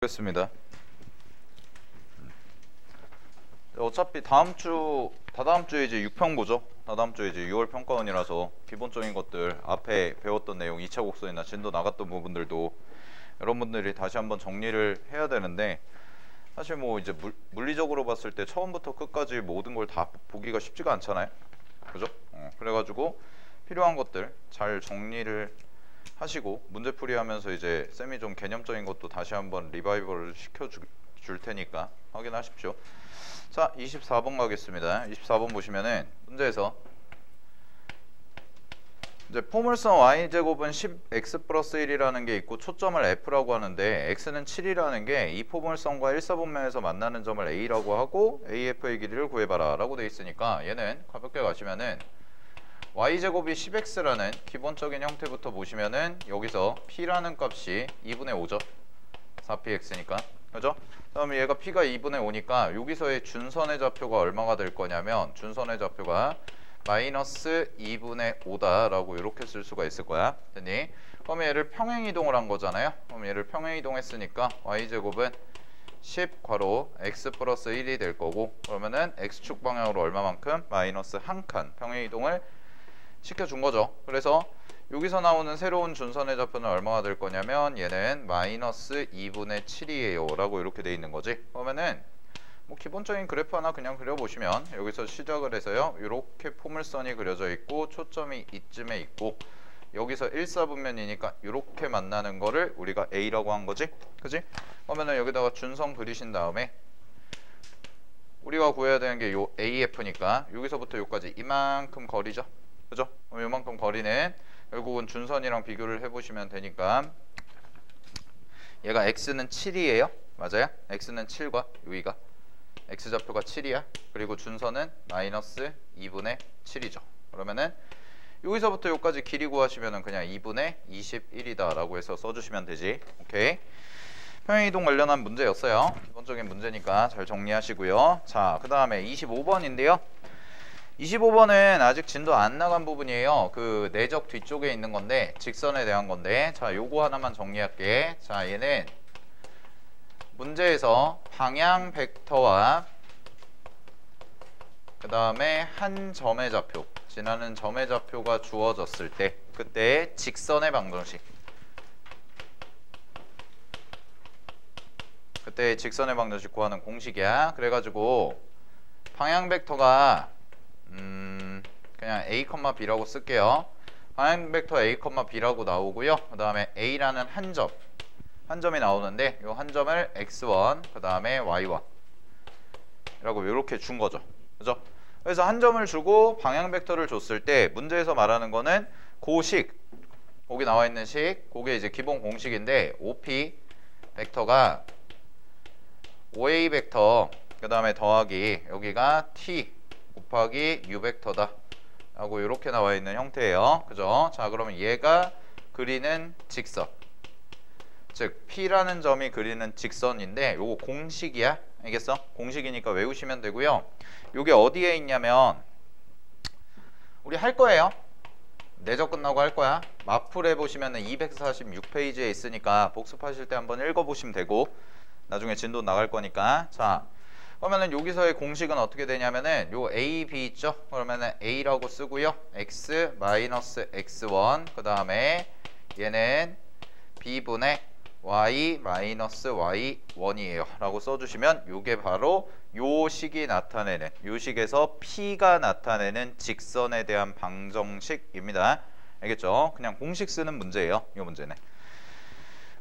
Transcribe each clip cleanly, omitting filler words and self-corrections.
보겠습니다. 어차피 다다음 주에 이제 6평 보죠. 다다음 주에 이제 6월 평가원이라서 기본적인 것들 앞에 배웠던 내용 2차 곡선이나 진도 나갔던 부분들도 여러분들이 다시 한번 정리를 해야 되는데, 사실 뭐 이제 물리적으로 봤을 때 처음부터 끝까지 모든 걸 다 보기가 쉽지가 않잖아요. 그죠? 그래가지고 필요한 것들 잘 정리를 하시고 문제풀이 하면서 이제 쌤이 좀 개념적인 것도 다시 한번 리바이벌을 시켜줄 테니까 확인하십시오. 자, 24번 가겠습니다. 24번 보시면은 문제에서 이제 포물선 y제곱은 10x 플러스 1이라는 게 있고 초점을 f라고 하는데 x는 7이라는 게 이 포물선과 1사분면에서 만나는 점을 a라고 하고 af의 길이를 구해봐라 라고 돼 있으니까 얘는 가볍게 가시면은 y제곱이 10x라는 기본적인 형태부터 보시면은 여기서 p라는 값이 2분의 5죠. 4px니까. 그죠? 그다음에 얘가 p가 2분의 5니까 여기서의 준선의 좌표가 얼마가 될 거냐면 준선의 좌표가 마이너스 2분의 5다 라고 이렇게 쓸 수가 있을 거야. 됐니? 그러면 얘를 평행이동을 한 거잖아요. 그럼 얘를 평행이동했으니까 y제곱은 10 괄호 x 플러스 1이 될 거고, 그러면은 x축 방향으로 얼마만큼? 마이너스 한 칸 평행이동을 시켜준 거죠. 그래서 여기서 나오는 새로운 준선의 좌표는 얼마가 될 거냐면 얘는 마이너스 2분의 7이에요 라고 이렇게 돼 있는 거지. 그러면은 뭐 기본적인 그래프 하나 그냥 그려보시면 여기서 시작을 해서요 이렇게 포물선이 그려져 있고 초점이 이쯤에 있고 여기서 1사분면이니까 이렇게 만나는 거를 우리가 A라고 한 거지. 그지? 그러면은 여기다가 준선 그리신 다음에 우리가 구해야 되는 게 요 AF니까 여기서부터 여기까지 이만큼 거리죠. 그죠? 그럼 이만큼 거리는 결국은 준선이랑 비교를 해보시면 되니까 얘가 x는 7이에요. 맞아요? x는 7과 여기가 x좌표가 7이야. 그리고 준선은 마이너스 2분의 7이죠. 그러면은 여기서부터 여기까지 길이 구하시면은 그냥 2분의 21이다 라고 해서 써주시면 되지. 오케이. 평행이동 관련한 문제였어요. 기본적인 문제니까 잘 정리하시고요. 자, 그 다음에 25번인데요. 25번은 아직 진도 안 나간 부분이에요. 그 내적 뒤쪽에 있는 건데 직선에 대한 건데, 자, 요거 하나만 정리할게. 자, 얘는 문제에서 방향 벡터와 그 다음에 한 점의 좌표, 지나는 점의 좌표가 주어졌을 때 그때 직선의 방정식, 그때 직선의 방정식 구하는 공식이야. 그래가지고 방향 벡터가 그냥 a, b라고 쓸게요. 방향 벡터 a, b라고 나오고요. 그 다음에 a라는 한 점이 나오는데 이 한 점을 x1 그 다음에 y1 라고 이렇게 준 거죠. 그죠? 그래서 한 점을 주고 방향 벡터를 줬을 때 문제에서 말하는 거는 고식, 거기 나와 있는 식, 그게 이제 기본 공식인데 OP 벡터가 OA 벡터 그 다음에 더하기 여기가 t 곱하기 u 벡터다 라고 이렇게 나와 있는 형태예요. 그죠? 자, 그러면 얘가 그리는 직선, 즉 P라는 점이 그리는 직선인데 요거 공식이야. 알겠어? 공식이니까 외우시면 되고요. 요게 어디에 있냐면 우리 할 거예요. 내적 끝나고 할 거야. 마플 해보시면은 246페이지에 있으니까 복습하실 때 한번 읽어보시면 되고 나중에 진도 나갈 거니까. 자, 그러면은 여기서의 공식은 어떻게 되냐면은 요 A, B 있죠? 그러면은 A라고 쓰고요. X 마이너스 X1 그 다음에 얘는 B분의 Y 마이너스 Y1이에요 라고 써주시면 요게 바로 요 식이 나타내는, 요 식에서 P가 나타내는 직선에 대한 방정식입니다. 알겠죠? 그냥 공식 쓰는 문제예요. 요 문제는.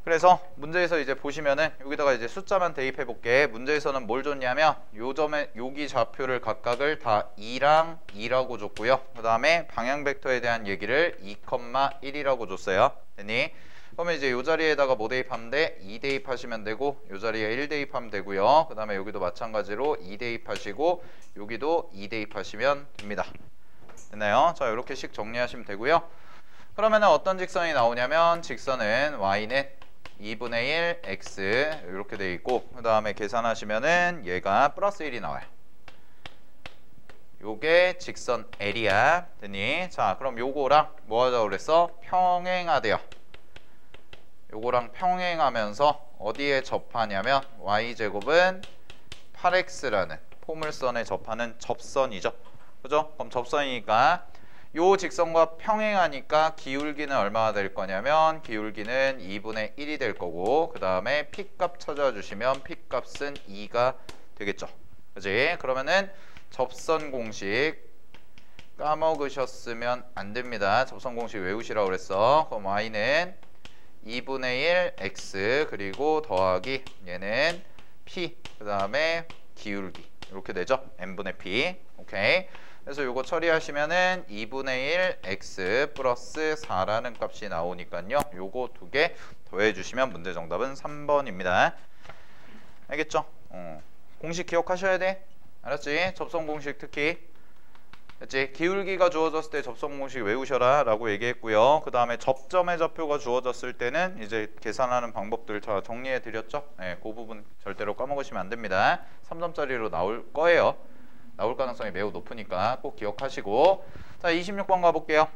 그래서 문제에서 이제 보시면은 여기다가 이제 숫자만 대입해 볼게. 문제에서는 뭘 줬냐면 요 점에 여기 좌표를 각각을 다 2랑 2라고 줬고요. 그 다음에 방향 벡터에 대한 얘기를 2,1이라고 줬어요. 됐니? 그러면 이제 요 자리에다가 뭐 대입하면 돼? 2 대입하시면 되고 요 자리에 1 대입하면 되고요. 그 다음에 여기도 마찬가지로 2 대입하시고 여기도 2 대입하시면 됩니다. 됐나요? 자, 이렇게 식 정리하시면 되고요. 그러면은 어떤 직선이 나오냐면 직선은 y는 2분의 1 x 이렇게 돼 있고 그 다음에 계산하시면은 얘가 플러스 1이 나와요. 요게 직선 L이야. 됐니? 자, 그럼 요거랑 뭐 하자고 그랬어? 평행하대요. 요거랑 평행하면서 어디에 접하냐면 y제곱은 8x라는 포물선에 접하는 접선이죠. 그죠? 그럼 접선이니까 요 직선과 평행하니까 기울기는 얼마가 될 거냐면 기울기는 2분의 1이 될 거고 그 다음에 P값 찾아주시면 P값은 2가 되겠죠. 그지? 그러면은 접선 공식 까먹으셨으면 안 됩니다. 접선 공식 외우시라고 그랬어. 그럼 y는 2분의 1 x 그리고 더하기 얘는 p 그 다음에 기울기 이렇게 되죠. n분의 p. 오케이. 그래서 요거 처리하시면은 2분의 1 x 플러스 4라는 값이 나오니까요. 요거 두 개 더해 주시면 문제 정답은 3번입니다. 알겠죠? 공식 기억하셔야 돼. 알았지? 접선 공식 특히. 그치? 기울기가 주어졌을 때 접선 공식 외우셔라 라고 얘기했고요. 그 다음에 접점의 좌표가 주어졌을 때는 이제 계산하는 방법들 다 정리해 드렸죠. 네, 그 부분 절대로 까먹으시면 안 됩니다. 3점짜리로 나올 거예요. 나올 가능성이 매우 높으니까 꼭 기억하시고. 자, 26번 가볼게요.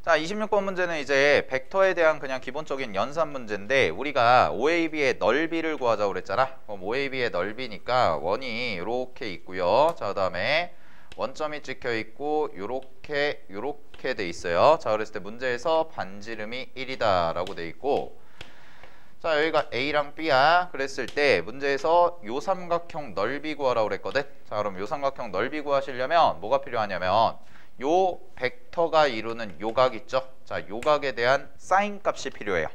자, 26번 문제는 이제 벡터에 대한 그냥 기본적인 연산 문제인데 우리가 OAB의 넓이를 구하자고 그랬잖아. 그럼 OAB의 넓이니까 원이 이렇게 있고요. 자, 그다음에 원점이 찍혀 있고 요렇게 돼 있어요. 자, 그랬을 때 문제에서 반지름이 1이다 라고 돼 있고 자, 여기가 A랑 B야. 그랬을 때 문제에서 요 삼각형 넓이 구하라고 그랬거든. 자, 그럼 요 삼각형 넓이 구하시려면 뭐가 필요하냐면 요 벡터가 이루는 요각 있죠. 자, 요각에 대한 사인 값이 필요해요.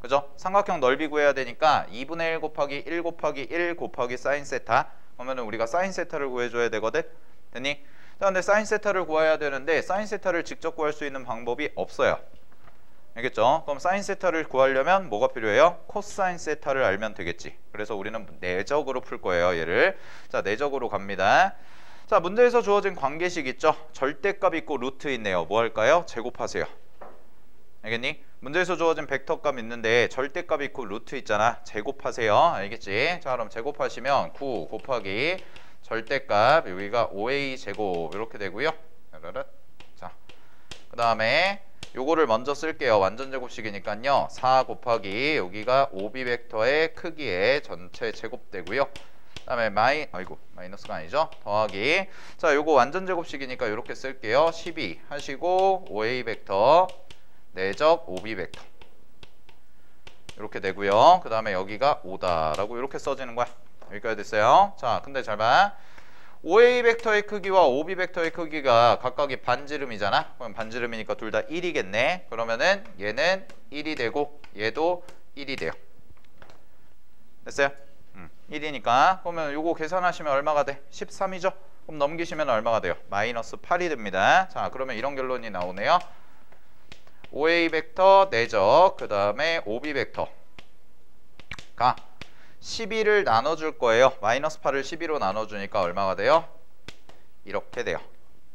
그죠? 삼각형 넓이 구해야 되니까 2분의 1 곱하기 1 곱하기 1 곱하기 사인 세타. 그러면은 우리가 사인 세타를 구해줘야 되거든. 됐니? 자, 근데 사인 세타를 구해야 되는데 사인 세타를 직접 구할 수 있는 방법이 없어요. 알겠죠? 그럼 사인 세타를 구하려면 뭐가 필요해요? 코사인 세타를 알면 되겠지. 그래서 우리는 내적으로 풀 거예요, 얘를. 자, 내적으로 갑니다. 자, 문제에서 주어진 관계식 있죠? 절대값 있고 루트 있네요. 뭐 할까요? 제곱하세요. 알겠니? 문제에서 주어진 벡터값 있는데 절대값 있고 루트 있잖아. 제곱하세요. 알겠지? 자, 그럼 제곱하시면 9 곱하기 절대값 여기가 5a 제곱 이렇게 되고요. 자, 그 다음에 요거를 먼저 쓸게요. 완전 제곱식이니까요. 4 곱하기 여기가 OB 벡터의 크기의 전체 제곱되고요. 그 다음에 마이너스가 아니죠. 더하기. 자, 요거 완전 제곱식이니까 이렇게 쓸게요. 12 하시고 5a 벡터 내적 OB 벡터 이렇게 되고요. 그 다음에 여기가 5다라고 이렇게 써지는 거야. 여기까지 됐어요. 자, 근데 잘 봐. OA 벡터의 크기와 OB 벡터의 크기가 각각이 반지름이잖아. 그럼 반지름이니까 둘 다 1이겠네. 그러면은 얘는 1이 되고 얘도 1이 돼요. 됐어요? 1이니까. 그러면 요거 계산하시면 얼마가 돼? 13이죠? 그럼 넘기시면 얼마가 돼요? 마이너스 8이 됩니다. 자, 그러면 이런 결론이 나오네요. OA 벡터 내적 그 다음에 OB 벡터가 12를 나눠줄 거예요. 마이너스 8을 12로 나눠주니까 얼마가 돼요? 이렇게 돼요.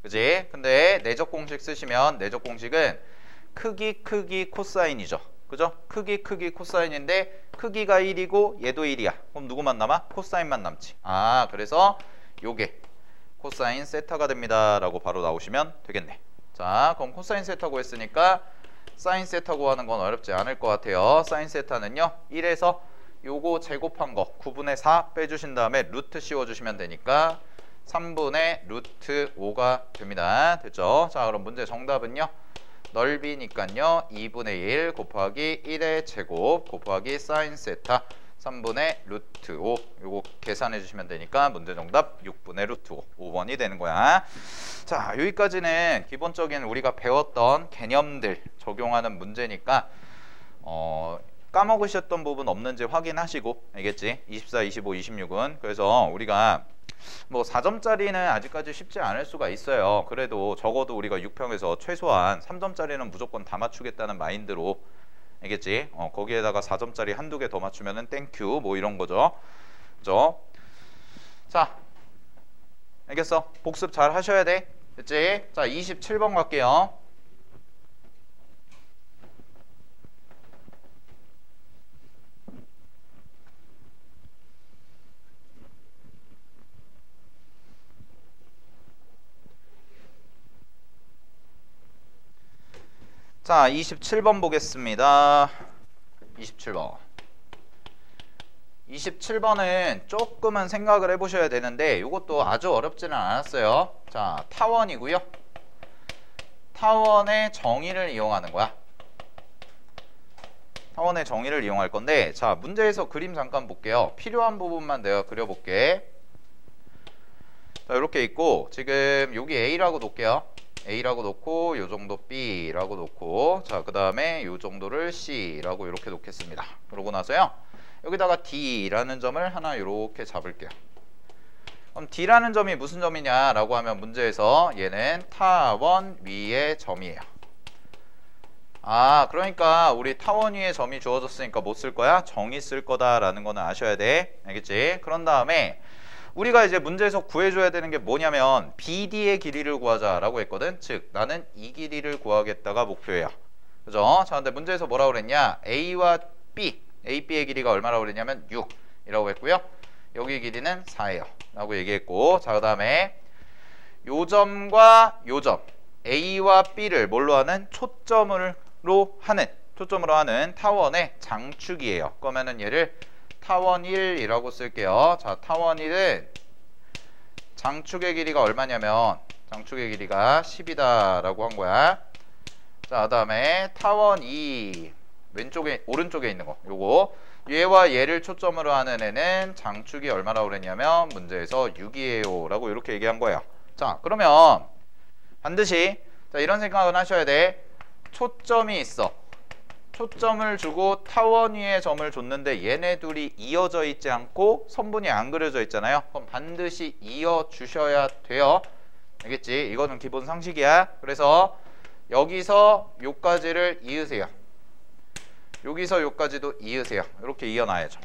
그지? 근데 내적 공식 쓰시면 내적 공식은 크기 코사인이죠. 그죠? 크기 코사인인데 크기가 1이고 얘도 1이야. 그럼 누구만 남아? 코사인만 남지. 아, 그래서 요게 코사인 세타가 됩니다 라고 바로 나오시면 되겠네. 자, 그럼 코사인 세타 구했으니까 사인 세타 구하는 건 어렵지 않을 것 같아요. 사인 세타는요 1에서 요거 제곱한 거 9분의 4 빼주신 다음에 루트 씌워주시면 되니까 3분의 루트 5가 됩니다. 됐죠? 자, 그럼 문제 정답은요 넓이니까요 2분의 1 곱하기 1의 제곱 곱하기 사인 세타 3분의 루트 5 요거 계산해 주시면 되니까 문제 정답 6분의 루트 5 5번이 되는 거야. 자, 여기까지는 기본적인 우리가 배웠던 개념들 적용하는 문제니까 까먹으셨던 부분 없는지 확인하시고 알겠지? 24, 25, 26은 그래서 우리가 뭐 4점짜리는 아직까지 쉽지 않을 수가 있어요. 그래도 적어도 우리가 6평에서 최소한 3점짜리는 무조건 다 맞추겠다는 마인드로 알겠지? 거기에다가 4점짜리 한두 개 더 맞추면은 땡큐 뭐 이런 거죠. 그죠? 자, 알겠어? 복습 잘 하셔야 돼. 됐지? 자, 27번 갈게요. 자, 27번 보겠습니다. 27번. 27번은 조금은 생각을 해보셔야 되는데 이것도 아주 어렵지는 않았어요. 자, 타원이고요. 타원의 정의를 이용하는 거야. 타원의 정의를 이용할 건데, 자, 문제에서 그림 잠깐 볼게요. 필요한 부분만 내가 그려볼게. 자, 이렇게 있고, 지금 여기 A라고 놓을게요. A라고 놓고, 요 정도 B라고 놓고, 자, 그 다음에 요 정도를 C라고 이렇게 놓겠습니다. 그러고 나서요, 여기다가 D라는 점을 하나 이렇게 잡을게요. 그럼 D라는 점이 무슨 점이냐라고 하면 문제에서 얘는 타원 위의 점이에요. 아, 그러니까 우리 타원 위에 점이 주어졌으니까 뭐 쓸 거야? 정의 쓸 거다라는 거는 아셔야 돼. 알겠지? 그런 다음에 우리가 이제 문제에서 구해줘야 되는 게 뭐냐면 BD의 길이를 구하자라고 했거든. 즉 나는 이 길이를 구하겠다가 목표예요. 그죠? 자, 근데 문제에서 뭐라고 그랬냐? A와 B, A, B의 길이가 얼마라고 그랬냐면 6이라고 했고요. 여기 길이는 4예요 라고 얘기했고, 자, 그 다음에 요 점과 요 점 A와 B를 뭘로 하는? 초점으로 하는 타원의 장축이에요. 그러면은 얘를 타원 1이라고 쓸게요. 자, 타원 1은 장축의 길이가 얼마냐면 장축의 길이가 10이다 라고 한 거야. 자, 그 다음에 타원 2 오른쪽에 있는 거 요거, 얘와 얘를 초점으로 하는 애는 장축이 얼마라고 그랬냐면 문제에서 6이에요 라고 이렇게 얘기한 거예요. 자, 그러면 반드시 자, 이런 생각은 하셔야 돼. 초점이 있어. 초점을 주고 타원 위에 점을 줬는데 얘네 둘이 이어져 있지 않고 선분이 안 그려져 있잖아요. 그럼 반드시 이어 주셔야 돼요. 알겠지? 이거는 기본 상식이야. 그래서 여기서 요까지를 이으세요. 여기서 요까지도 이으세요. 이렇게 이어놔야죠.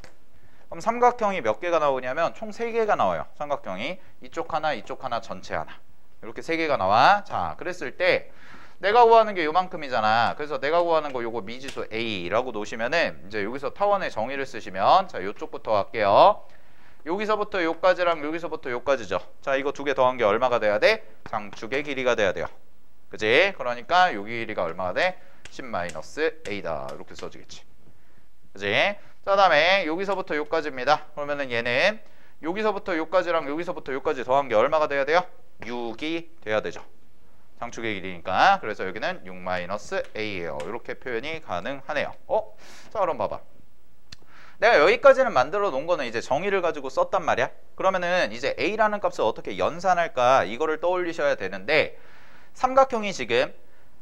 그럼 삼각형이 몇 개가 나오냐면 총 3개가 나와요. 삼각형이 이쪽 하나 전체 하나 이렇게 3개가 나와. 자, 그랬을 때 내가 구하는 게 요만큼이잖아. 그래서 내가 구하는 거 요거 미지수 A라고 놓으시면은 이제 여기서 타원의 정의를 쓰시면, 자, 요쪽부터 할게요. 여기서부터 요까지랑 여기서부터 요까지죠. 자, 이거 2개 더한 게 얼마가 돼야 돼? 장축의 길이가 돼야 돼요. 그지? 그러니까 여기 길이가 얼마가 돼? 10-A다 이렇게 써지겠지. 그지? 자, 그 다음에 여기서부터 요까지입니다. 그러면은 얘는 여기서부터 요까지랑 여기서부터 요까지 더한 게 얼마가 돼야 돼요? 6이 돼야 되죠. 장축의 길이니까. 그래서 여기는 6-A예요. 이렇게 표현이 가능하네요. 자, 그럼 봐봐. 내가 여기까지는 만들어 놓은 거는 이제 정의를 가지고 썼단 말이야. 그러면은 이제 A라는 값을 어떻게 연산할까, 이거를 떠올리셔야 되는데, 삼각형이 지금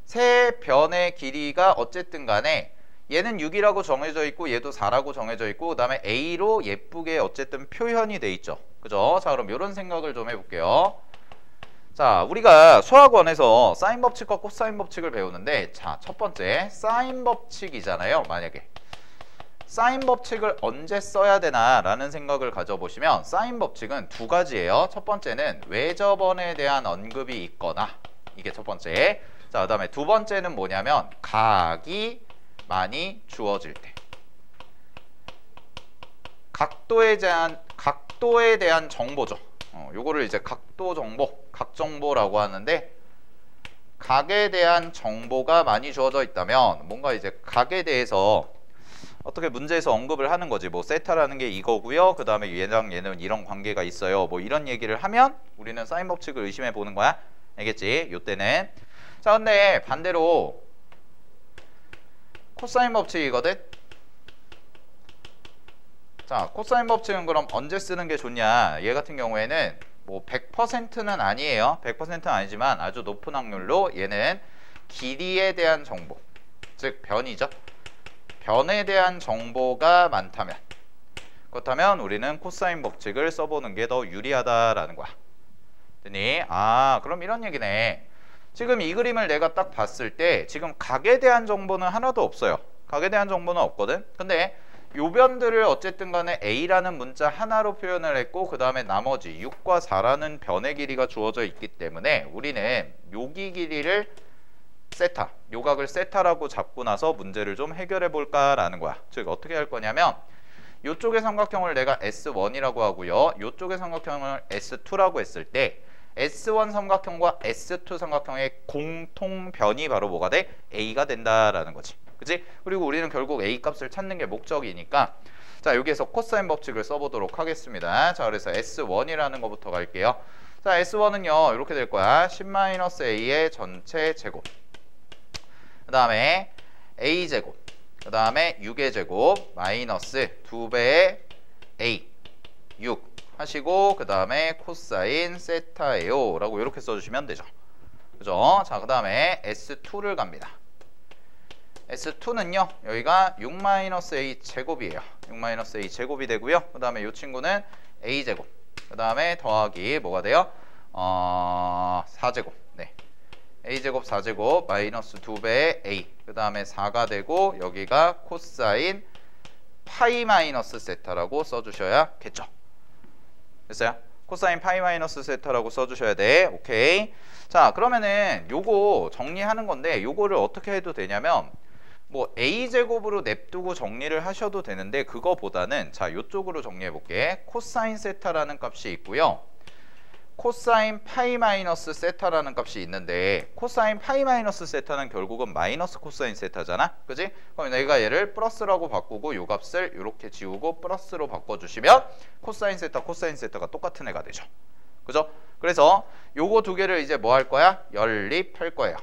세 변의 길이가 어쨌든 간에 얘는 6이라고 정해져 있고 얘도 4라고 정해져 있고 그 다음에 A로 예쁘게 어쨌든 표현이 돼 있죠. 그죠? 자, 그럼 이런 생각을 좀 해볼게요. 자, 우리가 수학원에서 사인 법칙과 코사인 법칙을 배우는데, 자, 첫 번째 사인 법칙이잖아요. 만약에 사인 법칙을 언제 써야 되나 라는 생각을 가져보시면 사인 법칙은 2가지예요. 첫 번째는 외접원에 대한 언급이 있거나, 이게 첫 번째. 자, 그 다음에 두 번째는 뭐냐면 각이 많이 주어질 때, 각도에 대한 정보죠. 요거를 이제 각도 정보, 각 정보라고 하는데, 각에 대한 정보가 많이 주어져 있다면 뭔가 이제 각에 대해서 어떻게 문제에서 언급을 하는 거지. 뭐 세타라는 게 이거고요. 그 다음에 얘랑 얘는 이런 관계가 있어요. 뭐 이런 얘기를 하면 우리는 사인 법칙을 의심해 보는 거야. 알겠지? 요때는. 자, 근데 반대로 코사인 법칙이거든. 자, 코사인 법칙은 그럼 언제 쓰는 게 좋냐? 얘 같은 경우에는 뭐 100%는 아니에요. 100%는 아니지만 아주 높은 확률로 얘는 길이에 대한 정보, 즉 변이죠. 변에 대한 정보가 많다면, 그렇다면 우리는 코사인 법칙을 써보는 게 더 유리하다라는 거야. 됐니? 아, 그럼 이런 얘기네. 지금 이 그림을 내가 딱 봤을 때 지금 각에 대한 정보는 하나도 없어요. 각에 대한 정보는 없거든. 근데 요변들을 어쨌든 간에 A라는 문자 하나로 표현을 했고 그 다음에 나머지 6과 4라는 변의 길이가 주어져 있기 때문에 우리는 여기 길이를 세타, 요각을 세타라고 잡고 나서 문제를 좀 해결해 볼까 라는 거야. 즉 어떻게 할 거냐면 요쪽의 삼각형을 내가 S1이라고 하고요, 요쪽의 삼각형을 S2라고 했을 때 S1 삼각형과 S2 삼각형의 공통변이 바로 뭐가 돼? A가 된다라는 거지. 그치? 그리고 우리는 결국 A 값을 찾는 게 목적이니까 자, 여기에서 코사인 법칙을 써보도록 하겠습니다. 자, 그래서 S1이라는 것부터 갈게요. 자, S1은요 이렇게 될 거야. 10-A의 전체 제곱, 그 다음에 A제곱, 그 다음에 6의 제곱 마이너스 2배의 A 6 하시고 그 다음에 코사인 세타예요 라고 이렇게 써주시면 되죠. 그죠? 자, 그 다음에 S2를 갑니다. S2는요 여기가 6-A 제곱이에요. 6-A 제곱이 되고요. 그 다음에 이 친구는 A 제곱, 그 다음에 더하기 뭐가 돼요? 4제곱. 네, A 제곱 4제곱 마이너스 2배의 A, 그 다음에 4가 되고 여기가 코사인 파이 마이너스 세타라고 써주셔야겠죠. 됐어요? 코사인 파이 마이너스 세타라고 써주셔야 돼. 오케이. 자, 그러면은 요거 정리하는 건데 요거를 어떻게 해도 되냐면 뭐 A제곱으로 냅두고 정리를 하셔도 되는데 그거보다는 자, 요쪽으로 정리해 볼게. 코사인 세타라는 값이 있고요. 코사인 파이 마이너스 세타라는 값이 있는데 코사인 파이 마이너스 세타는 결국은 마이너스 코사인 세타잖아. 그지? 그럼 내가 얘를 플러스라고 바꾸고 요 값을 이렇게 지우고 플러스로 바꿔주시면 코사인 세타, 코사인 세타가 똑같은 애가 되죠. 그죠? 그래서 요거 두 개를 이제 뭐 할 거야? 연립할 거예요.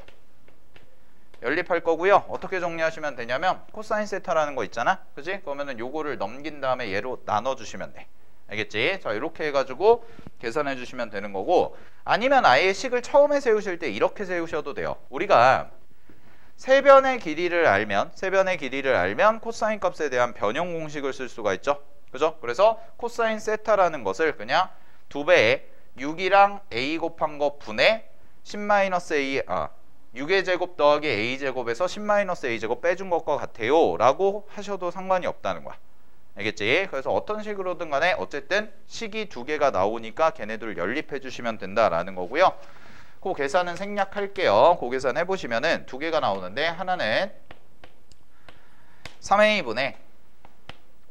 연립할 거고요. 어떻게 정리하시면 되냐면 코사인 세타라는 거 있잖아. 그지? 그러면은 요거를 넘긴 다음에 얘로 나눠주시면 돼. 알겠지? 자, 이렇게 해가지고 계산해 주시면 되는 거고, 아니면 아예 식을 처음에 세우실 때 이렇게 세우셔도 돼요. 우리가 세변의 길이를 알면 코사인 값에 대한 변형 공식을 쓸 수가 있죠. 그죠? 그래서 코사인 세타라는 것을 그냥 2배의 6이랑 A 곱한 거 분의 10-A 6의 제곱 더하기 A 제곱에서 10-A 제곱 빼준 것과 같아요 라고 하셔도 상관이 없다는 거야. 알겠지? 그래서 어떤 식으로든 간에 어쨌든 식이 두 개가 나오니까 걔네들 연립해 주시면 된다라는 거고요. 그 계산은 생략할게요. 그 계산 해보시면은 두 개가 나오는데 하나는 3A분의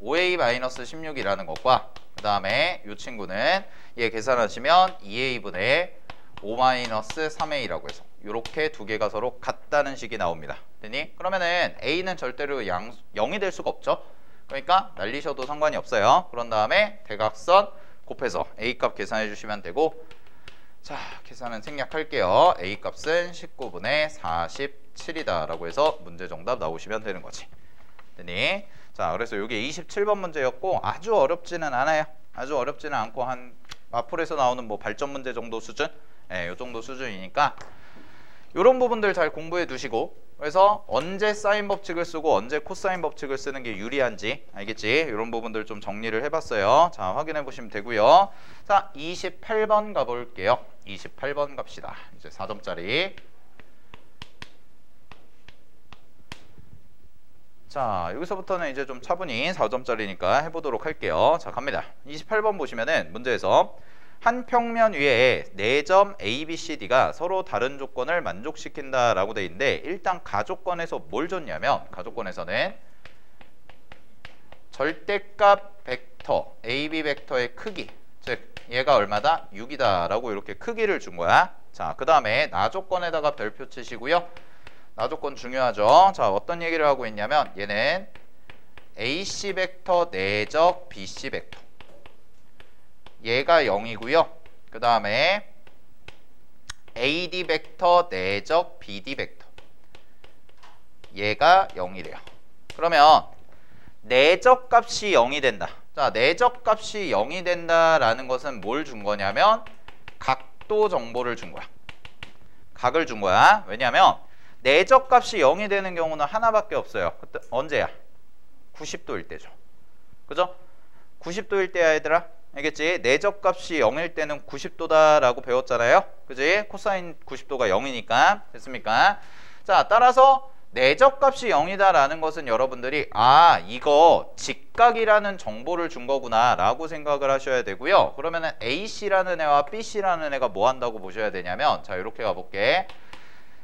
5A-16이라는 것과 그 다음에 이 친구는 얘 계산하시면 2A분의 5-3A라고 해서 이렇게 두 개가 서로 같다는 식이 나옵니다. 되니? 그러면은 A는 절대로 0이 될 수가 없죠. 그러니까 날리셔도 상관이 없어요. 그런 다음에 대각선 곱해서 A값 계산해 주시면 되고, 자, 계산은 생략할게요. A값은 19분의 47이다 라고 해서 문제 정답 나오시면 되는 거지. 되니? 자, 그래서 이게 27번 문제였고 아주 어렵지는 않아요. 아주 어렵지는 않고 한 마플에서 나오는 뭐 발전 문제 정도 수준? 요 정도 수준이니까 요런 부분들 잘 공부해 두시고, 그래서 언제 사인 법칙을 쓰고 언제 코사인 법칙을 쓰는 게 유리한지 알겠지? 이런 부분들 좀 정리를 해봤어요. 자, 확인해 보시면 되고요. 자, 28번 가볼게요. 28번 갑시다. 이제 4점짜리. 자, 여기서부터는 이제 좀 차분히 4점짜리니까 해보도록 할게요. 자, 갑니다. 28번 보시면은 문제에서 한 평면 위에 4점 A, B, C, D가 서로 다른 조건을 만족시킨다 라고 돼 있는데, 일단 가조건에서 뭘 줬냐면 가조건에서는 절대값 벡터 A, B 벡터의 크기, 즉 얘가 얼마다? 6이다 라고 이렇게 크기를 준 거야. 자, 그 다음에 나조건에다가 별표 치시고요. 나조건 중요하죠. 자, 어떤 얘기를 하고 있냐면 얘는 AC 벡터 내적 BC 벡터, 얘가 0이고요. 그 다음에 AD 벡터 내적 BD 벡터, 얘가 0이래요. 그러면 내적 값이 0이 된다. 자, 내적 값이 0이 된다라는 것은 뭘 준 거냐면 각도 정보를 준 거야. 각을 준 거야. 왜냐면 내적 값이 0이 되는 경우는 하나밖에 없어요. 그때 언제야? 90도일 때죠. 그죠? 90도일 때야 얘들아. 알겠지? 내적 값이 0일 때는 90도다 라고 배웠잖아요. 그지? 코사인 90도가 0이니까. 됐습니까? 자, 따라서 내적 값이 0이다 라는 것은 여러분들이 이거 직각이라는 정보를 준 거구나 라고 생각을 하셔야 되고요. 그러면은 AC라는 애와 BC라는 애가 뭐 한다고 보셔야 되냐면, 자, 이렇게 가볼게.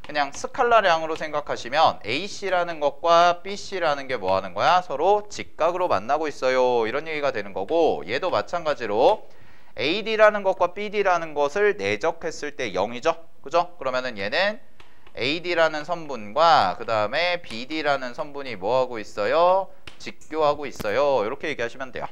그냥 스칼라량으로 생각하시면 AC라는 것과 BC라는 게 뭐 하는 거야? 서로 직각으로 만나고 있어요. 이런 얘기가 되는 거고, 얘도 마찬가지로 AD라는 것과 BD라는 것을 내적했을 때 0이죠. 그죠? 그러면은 얘는 AD라는 선분과 그 다음에 BD라는 선분이 뭐하고 있어요? 직교하고 있어요. 이렇게 얘기하시면 돼요.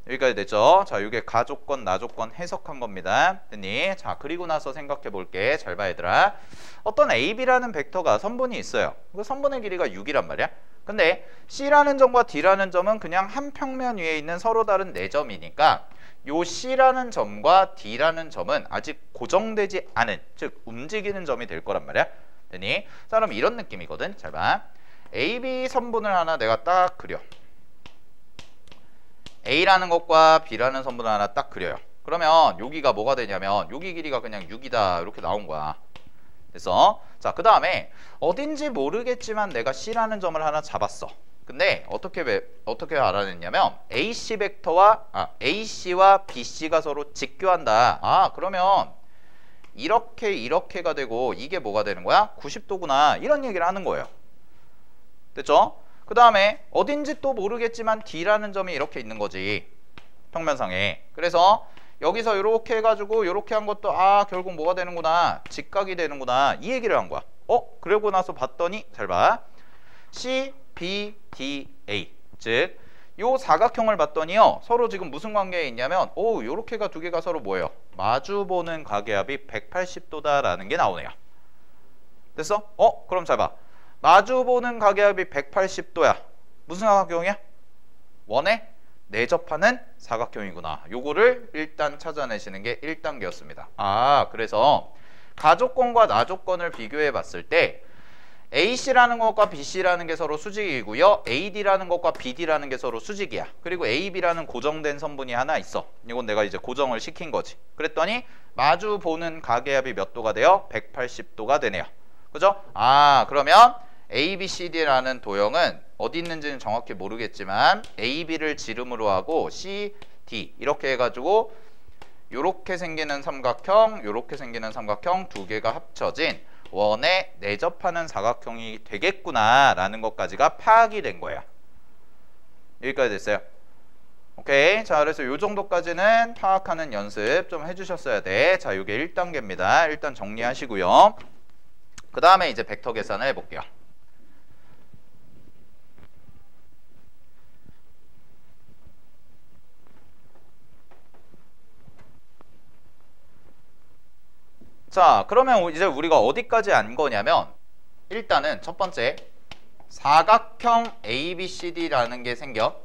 여기까지 됐죠? 자, 이게 가조건, 나조건 해석한 겁니다. 됐니? 자, 그리고 나서 생각해 볼게. 잘 봐, 얘들아. 어떤 AB라는 벡터가 선분이 있어요. 그 선분의 길이가 6이란 말이야. 근데 C라는 점과 D라는 점은 그냥 한 평면 위에 있는 서로 다른 4점이니까 요 C라는 점과 D라는 점은 아직 고정되지 않은, 즉 움직이는 점이 될 거란 말이야. 됐니? 자, 그럼 이런 느낌이거든. 잘 봐. AB 선분을 하나 내가 딱 그려. A라는 것과 B라는 선분을 하나 딱 그려요. 그러면 여기가 뭐가 되냐면 여기 길이가 그냥 6이다 이렇게 나온 거야. 그래서 자, 그 다음에 어딘지 모르겠지만 내가 C라는 점을 하나 잡았어. 근데 어떻게 알아냈냐면 AC와 BC가 서로 직교한다. 아, 그러면 이렇게가 되고 이게 뭐가 되는 거야? 90도구나 이런 얘기를 하는 거예요. 됐죠? 그 다음에 어딘지 또 모르겠지만 D라는 점이 이렇게 있는 거지, 평면상에. 그래서 여기서 이렇게 해가지고 이렇게 한 것도 결국 뭐가 되는구나, 직각이 되는구나 이 얘기를 한 거야. 그러고 나서 봤더니 잘 봐, C, B, D, A, 즉 요 사각형을 봤더니요 서로 지금 무슨 관계에 있냐면 요렇게가 두 개가 서로 뭐예요? 마주보는 가계합이 180도다 라는 게 나오네요. 됐어? 그럼 잘 봐, 마주보는 가계합이 180도야. 무슨 사각형이야? 원에 내접하는 사각형이구나. 요거를 일단 찾아내시는 게 1단계였습니다. 그래서 가조건과 나조건을 비교해 봤을 때 AC라는 것과 BC라는 게 서로 수직이고요. AD라는 것과 BD라는 게 서로 수직이야. 그리고 AB라는 고정된 선분이 하나 있어. 이건 내가 이제 고정을 시킨 거지. 그랬더니 마주 보는 가계합이 몇 도가 돼요? 180도가 되네요. 그죠? 그러면 ABCD라는 도형은 어디 있는지는 정확히 모르겠지만 AB를 지름으로 하고 C, D 이렇게 해가지고 요렇게 생기는 삼각형, 요렇게 생기는 삼각형 두 개가 합쳐진 원에 내접하는 사각형이 되겠구나 라는 것까지가 파악이 된 거야. 여기까지 됐어요. 오케이. 자, 그래서 요 정도까지는 파악하는 연습 좀 해주셨어야 돼. 자, 요게 1단계입니다. 일단 정리하시고요. 그 다음에 이제 벡터 계산을 해볼게요. 자, 그러면 이제 우리가 어디까지 안 거냐면 일단은 첫 번째 사각형 ABCD라는 게 생겨.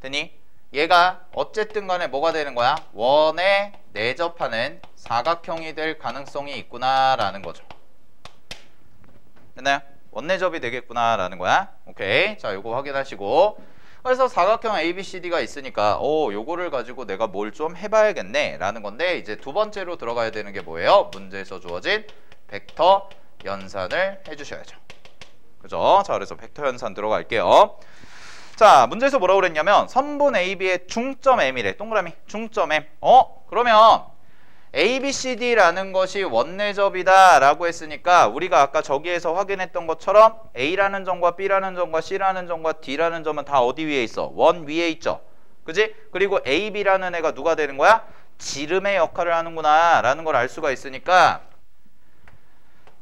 되니? 얘가 어쨌든 간에 뭐가 되는 거야? 원에 내접하는 사각형이 될 가능성이 있구나 라는 거죠. 됐나요? 원내접이 되겠구나 라는 거야. 오케이. 자, 요거 확인하시고, 그래서 사각형 ABCD가 있으니까 요거를 가지고 내가 뭘 좀 해봐야겠네 라는 건데, 이제 두 번째로 들어가야 되는 게 뭐예요? 문제에서 주어진 벡터 연산을 해주셔야죠. 그죠? 자, 그래서 벡터 연산 들어갈게요. 자, 문제에서 뭐라고 그랬냐면 선분 AB의 중점 M이래. 동그라미 중점 M. 그러면 ABCD라는 것이 원내접이다 라고 했으니까 우리가 아까 저기에서 확인했던 것처럼 A라는 점과 B라는 점과 C라는 점과 D라는 점은 다 어디 위에 있어? 원 위에 있죠. 그지? 그리고 AB라는 애가 누가 되는 거야? 지름의 역할을 하는구나 라는 걸 알 수가 있으니까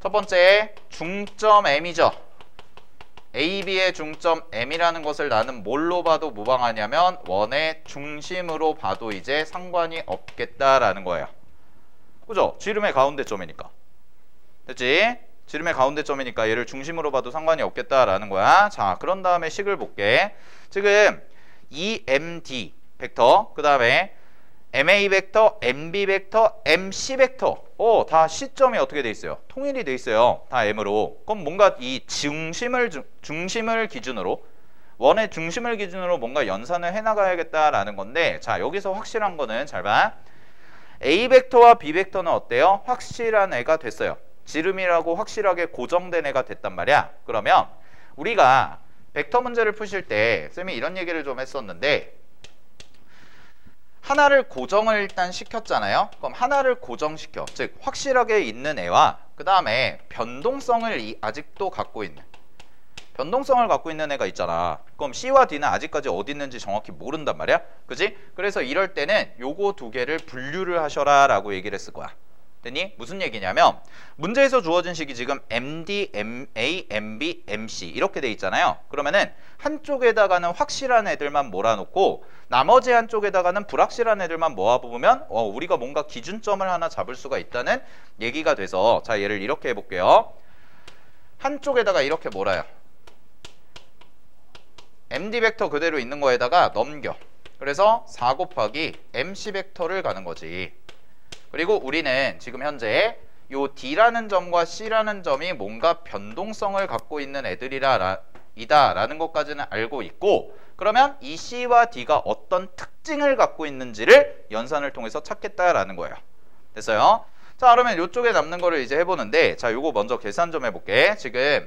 첫 번째 중점 M이죠. AB의 중점 M이라는 것을 나는 뭘로 봐도 무방하냐면 원의 중심으로 봐도 이제 상관이 없겠다라는 거예요. 그죠? 지름의 가운데점이니까. 됐지? 지름의 가운데점이니까 얘를 중심으로 봐도 상관이 없겠다라는 거야. 자, 그런 다음에 식을 볼게. 지금 EMD 벡터, 그 다음에 MA 벡터, MB 벡터, MC 벡터 다 시점이 어떻게 돼 있어요? 통일이 돼 있어요. 다 M으로. 그럼 뭔가 이 중심을 기준으로, 원의 중심을 기준으로 뭔가 연산을 해나가야겠다라는 건데, 자, 여기서 확실한 거는 잘 봐. A 벡터와 B 벡터는 어때요? 확실한 애가 됐어요. 지름이라고 확실하게 고정된 애가 됐단 말이야. 그러면 우리가 벡터 문제를 푸실 때 쌤이 이런 얘기를 좀 했었는데, 하나를 고정을 일단 시켰잖아요. 그럼 하나를 고정시켜, 즉 확실하게 있는 애와 그 다음에 변동성을 아직도 갖고 있는, 변동성을 갖고 있는 애가 있잖아. 그럼 C와 D는 아직까지 어디 있는지 정확히 모른단 말이야. 그지? 그래서 이럴 때는 요거 두 개를 분류를 하셔라 라고 얘기를 했을 거야. 됐니? 무슨 얘기냐면 문제에서 주어진 식이 지금 MD, MA, MB, MC 이렇게 돼 있잖아요. 그러면은 한쪽에다가는 확실한 애들만 몰아놓고 나머지 한쪽에다가는 불확실한 애들만 모아보면 우리가 뭔가 기준점을 하나 잡을 수가 있다는 얘기가 돼서 자 얘를 이렇게 해볼게요. 한쪽에다가 이렇게 몰아요. MD 벡터 그대로 있는 거에다가 넘겨. 그래서 4 곱하기 MC 벡터를 가는 거지. 그리고 우리는 지금 현재 요 D라는 점과 C라는 점이 뭔가 변동성을 갖고 있는 애들이다라는 것까지는 알고 있고, 그러면 이 C와 D가 어떤 특징을 갖고 있는지를 연산을 통해서 찾겠다라는 거예요. 됐어요? 자, 그러면 이쪽에 남는 거를 이제 해보는데, 자, 요거 먼저 계산 좀 해볼게. 지금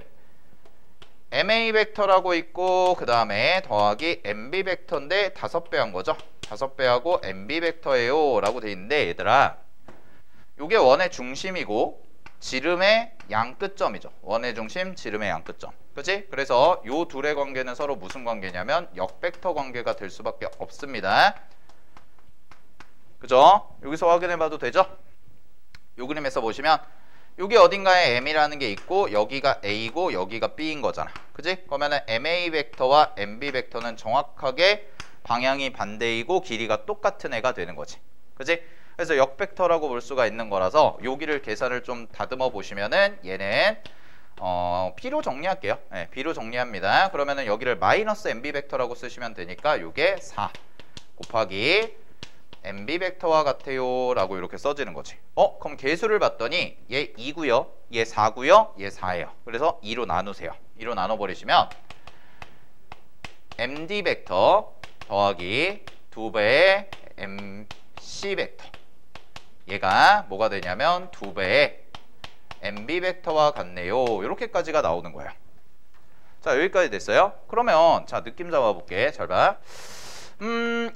MA 벡터라고 있고 그 다음에 더하기 MB 벡터인데 5배 한 거죠. 5배 하고 MB 벡터예요 라고 돼 있는데, 얘들아 요게 원의 중심이고 지름의 양끝점이죠. 원의 중심, 지름의 양끝점. 그치? 그래서 요 둘의 관계는 서로 무슨 관계냐면 역벡터 관계가 될 수밖에 없습니다. 그죠? 여기서 확인해 봐도 되죠? 요 그림에서 보시면 여기 어딘가에 M이라는 게 있고 여기가 A고 여기가 B인 거잖아. 그치? 그러면은 MA 벡터와 MB 벡터는 정확하게 방향이 반대이고 길이가 똑같은 애가 되는 거지. 그치? 그래서 역벡터라고 볼 수가 있는 거라서 여기를 계산을 좀 다듬어 보시면은 얘는 B로 정리할게요. 네, B로 정리합니다. 그러면은 여기를 마이너스 MB 벡터라고 쓰시면 되니까 요게 4 곱하기 MB 벡터와 같아요 라고 이렇게 써지는 거지. 그럼 개수를 봤더니 얘 2고요, 얘 4고요, 얘 4예요. 그래서 2로 나누세요. 2로 나눠버리시면 MD 벡터 더하기 2배의 MC 벡터, 얘가 뭐가 되냐면 2배의 MB 벡터와 같네요. 이렇게까지가 나오는 거예요. 자, 여기까지 됐어요. 그러면 자, 느낌 잡아볼게. 잘 봐.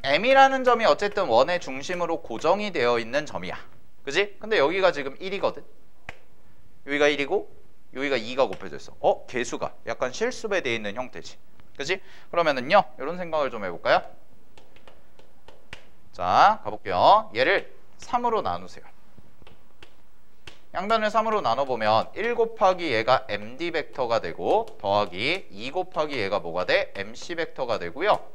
M이라는 점이 어쨌든 원의 중심으로 고정이 되어 있는 점이야. 그지? 근데 여기가 지금 1이거든. 여기가 1이고 여기가 2가 곱해져 있어. 개수가 약간 실수배 되어 있는 형태지. 그지? 그러면은요, 이런 생각을 좀 해볼까요? 자, 가볼게요. 얘를 3으로 나누세요. 양변을 3으로 나눠보면 1 곱하기 얘가 MD 벡터가 되고 더하기 2 곱하기 얘가 뭐가 돼? MC 벡터가 되고요.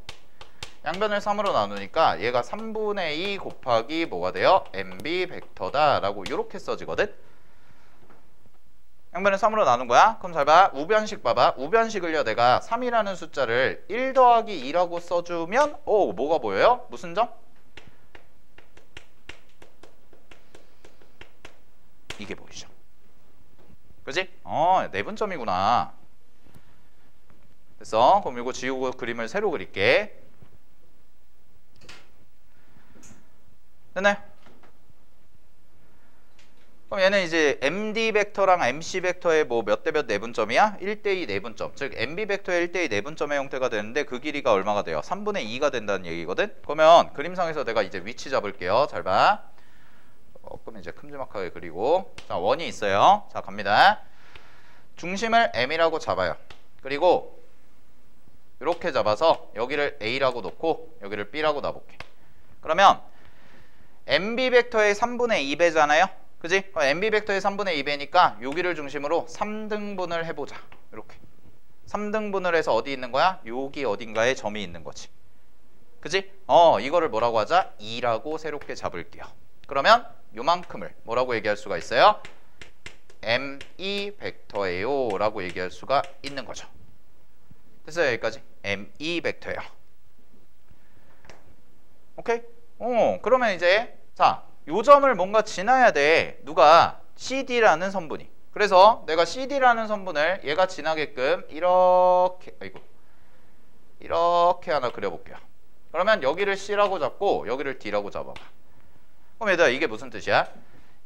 양변을 3으로 나누니까 얘가 3분의 2 곱하기 뭐가 돼요? MB 벡터다 라고 이렇게 써지거든. 양변을 3으로 나눈 거야. 그럼 잘 봐. 우변식 봐봐. 우변식을요, 내가 3이라는 숫자를 1 더하기 2라고 써주면 뭐가 보여요? 무슨 점? 이게 보이죠? 그지? 내분점이구나. 됐어. 그럼 이거 지우고 그림을 새로 그릴게. 됐나요? 그럼 얘는 이제 MD 벡터랑 MC 벡터의 뭐 몇 대 몇 내분점이야? 1대2 내분점. 즉 MB 벡터의 1대2 내분점의 형태가 되는데 그 길이가 얼마가 돼요? 3분의 2가 된다는 얘기거든? 그러면 그림상에서 내가 이제 위치 잡을게요. 잘 봐. 조금 이제 큼지막하게 그리고, 자, 원이 있어요. 자, 갑니다. 중심을 M이라고 잡아요. 그리고 이렇게 잡아서 여기를 A라고 놓고 여기를 B라고 놔볼게. 그러면 MB 벡터의 3분의 2배잖아요. 그지? MB 벡터의 3분의 2배니까 여기를 중심으로 3등분을 해보자. 이렇게 3등분을 해서 어디 있는 거야? 여기 어딘가에 점이 있는 거지. 그지? 이거를 뭐라고 하자? 2라고 새롭게 잡을게요. 그러면 요만큼을 뭐라고 얘기할 수가 있어요? ME 벡터예요 라고 얘기할 수가 있는 거죠. 됐어요? 여기까지? ME 벡터예요. 오케이? 그러면 이제 자, 요 점을 뭔가 지나야 돼. 누가? CD라는 선분이. 그래서 내가 CD라는 선분을 얘가 지나게끔 이렇게 하나 그려볼게요. 그러면 여기를 C라고 잡고 여기를 D라고 잡아봐. 그럼 얘들아, 이게 무슨 뜻이야?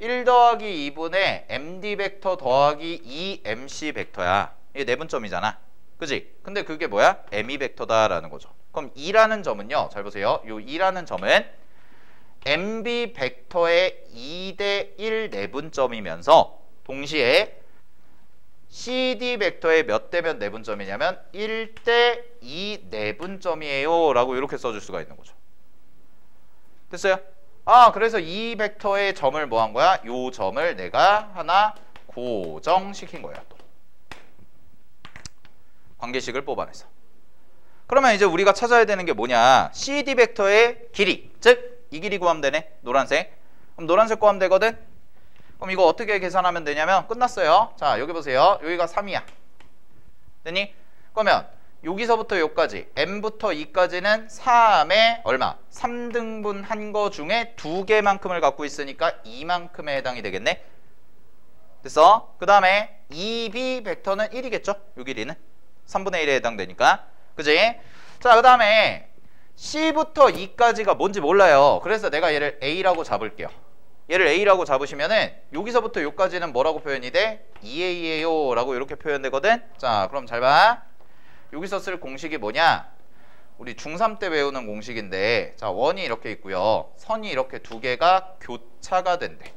1 더하기 2분의 MD 벡터 더하기 2MC 벡터야. 이게 내분점이잖아. 그지? 근데 그게 뭐야? ME 벡터다라는 거죠. 그럼 2라는 점은요, 잘 보세요. 요 2라는 점은 MB 벡터의 2대 1 내분점이면서 동시에 CD 벡터의 몇 대 몇 내분점이냐면 1대 2 내분점이에요 라고 이렇게 써줄 수가 있는 거죠. 됐어요? 그래서 이 벡터의 점을 뭐 한 거야? 요 점을 내가 하나 고정시킨 거야. 또 관계식을 뽑아내서. 그러면 이제 우리가 찾아야 되는 게 뭐냐? CD 벡터의 길이, 즉 이 길이 구하면 되네. 노란색. 그럼 노란색 구하면 되거든. 그럼 이거 어떻게 계산하면 되냐면 끝났어요. 자, 여기 보세요. 여기가 3이야. 됐니? 그러면 여기서부터 여기까지 m부터 2까지는 3의 얼마? 3등분 한 거 중에 2개만큼을 갖고 있으니까 2만큼에 해당이 되겠네. 됐어? 그 다음에 2b 벡터는 1이겠죠? 요 길이는 3분의 1에 해당되니까. 그지? 자, 그 다음에 C부터 E까지가 뭔지 몰라요. 그래서 내가 얘를 A라고 잡을게요. 얘를 A라고 잡으시면은 여기서부터 여기까지는 뭐라고 표현이 돼? 2A예요 라고 이렇게 표현되거든. 자, 그럼 잘 봐. 여기서 쓸 공식이 뭐냐? 우리 중3 때 외우는 공식인데, 자, 원이 이렇게 있고요. 선이 이렇게 두 개가 교차가 된대.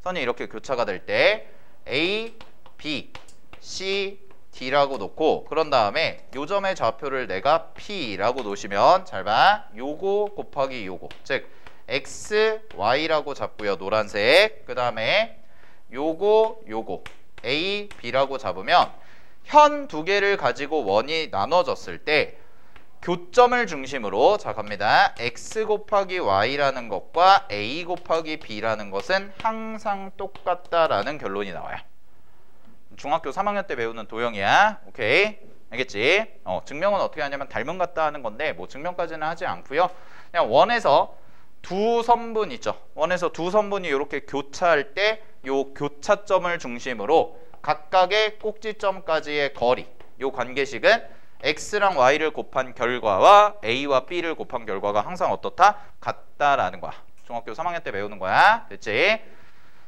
선이 이렇게 교차가 될 때 A, B, C, D라고 놓고, 그런 다음에 요 점의 좌표를 내가 P라고 놓으시면 잘 봐. 요거 곱하기 요거, 즉 X, Y라고 잡고요. 노란색. 그 다음에 요거 A, B라고 잡으면 현 두 개를 가지고 원이 나눠졌을 때 교점을 중심으로, 자 갑니다. X 곱하기 Y라는 것과 A 곱하기 B라는 것은 항상 똑같다라는 결론이 나와요. 중학교 3학년 때 배우는 도형이야. 오케이, 알겠지? 증명은 어떻게 하냐면 닮은 같다 하는 건데, 뭐 증명까지는 하지 않고요. 그냥 원에서 두 선분 있죠. 원에서 두 선분이 이렇게 교차할 때 요 교차점을 중심으로 각각의 꼭지점까지의 거리, 요 관계식은 X랑 Y를 곱한 결과와 A와 B를 곱한 결과가 항상 어떻다? 같다라는 거야. 중학교 3학년 때 배우는 거야. 됐지?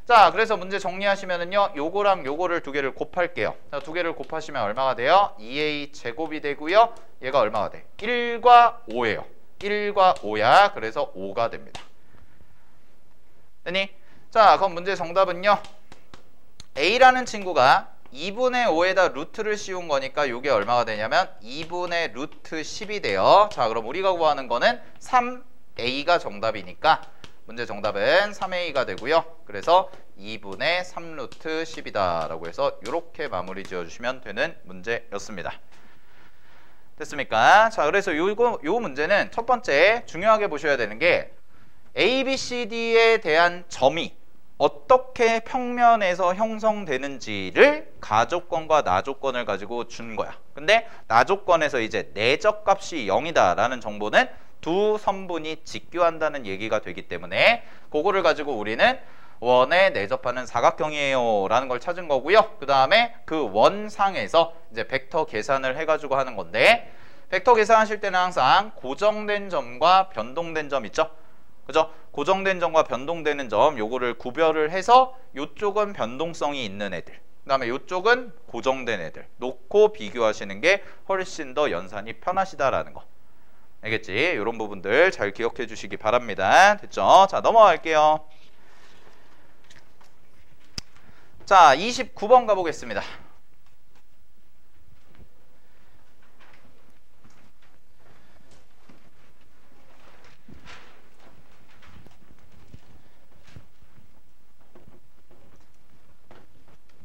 자, 그래서 문제 정리하시면은요, 요거랑 요거를 두 개를 곱할게요. 자, 두 개를 곱하시면 얼마가 돼요? 2A 제곱이 되고요. 얘가 얼마가 돼? 1과 5예요. 1과 5야. 그래서 5가 됩니다. 됐니? 자, 그럼 문제 정답은요, A라는 친구가 2분의 5에다 루트를 씌운 거니까 이게 얼마가 되냐면 2분의 루트 10이 돼요. 자, 그럼 우리가 구하는 거는 3A가 정답이니까 문제 정답은 3A가 되고요. 그래서 2분의 3루트 10이다 라고 해서 이렇게 마무리 지어주시면 되는 문제였습니다. 됐습니까? 자, 그래서 요 문제는 첫 번째 중요하게 보셔야 되는 게 A, B, C, D에 대한 점이 어떻게 평면에서 형성되는지를 가조건과 나조건을 가지고 준 거야. 근데 나조건에서 이제 내적 값이 0이다 라는 정보는 두 선분이 직교한다는 얘기가 되기 때문에 그거를 가지고 우리는 원에 내접하는 사각형이에요 라는 걸 찾은 거고요. 그 다음에 그 원상에서 이제 벡터 계산을 해가지고 하는 건데, 벡터 계산하실 때는 항상 고정된 점과 변동된 점 있죠? 그죠? 고정된 점과 변동되는 점 요거를 구별을 해서 요쪽은 변동성이 있는 애들, 그 다음에 요쪽은 고정된 애들 놓고 비교하시는 게 훨씬 더 연산이 편하시다라는 거. 알겠지? 이런 부분들 잘 기억해 주시기 바랍니다. 됐죠? 자, 넘어갈게요. 자, 29번 가보겠습니다.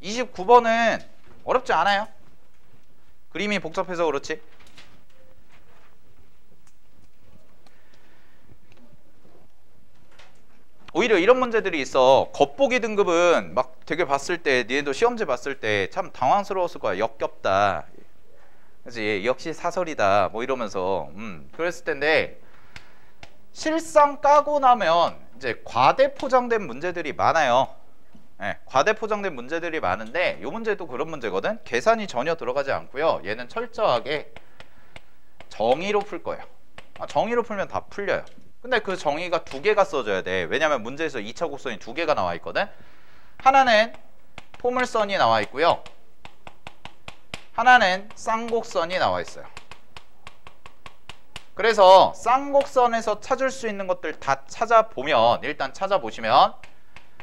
(29번은) 어렵지 않아요. 그림이 복잡해서 그렇지. 오히려 이런 문제들이 있어. 겉보기 등급은 막 되게 봤을 때, 니네도 시험지 봤을 때 참 당황스러웠을 거야. 역겹다, 그치? 역시 사설이다 뭐 이러면서 그랬을 텐데, 실상 까고 나면 이제 과대 포장된 문제들이 많아요. 네, 과대 포장된 문제들이 많은데 이 문제도 그런 문제거든. 계산이 전혀 들어가지 않고요. 얘는 철저하게 정의로 풀 거예요. 정의로 풀면 다 풀려요. 근데 그 정의가 두 개가 써져야 돼. 왜냐면 문제에서 2차 곡선이 두 개가 나와 있거든. 하나는 포물선이 나와 있고요. 하나는 쌍곡선이 나와 있어요. 그래서 쌍곡선에서 찾을 수 있는 것들 다 찾아보면, 일단 찾아보시면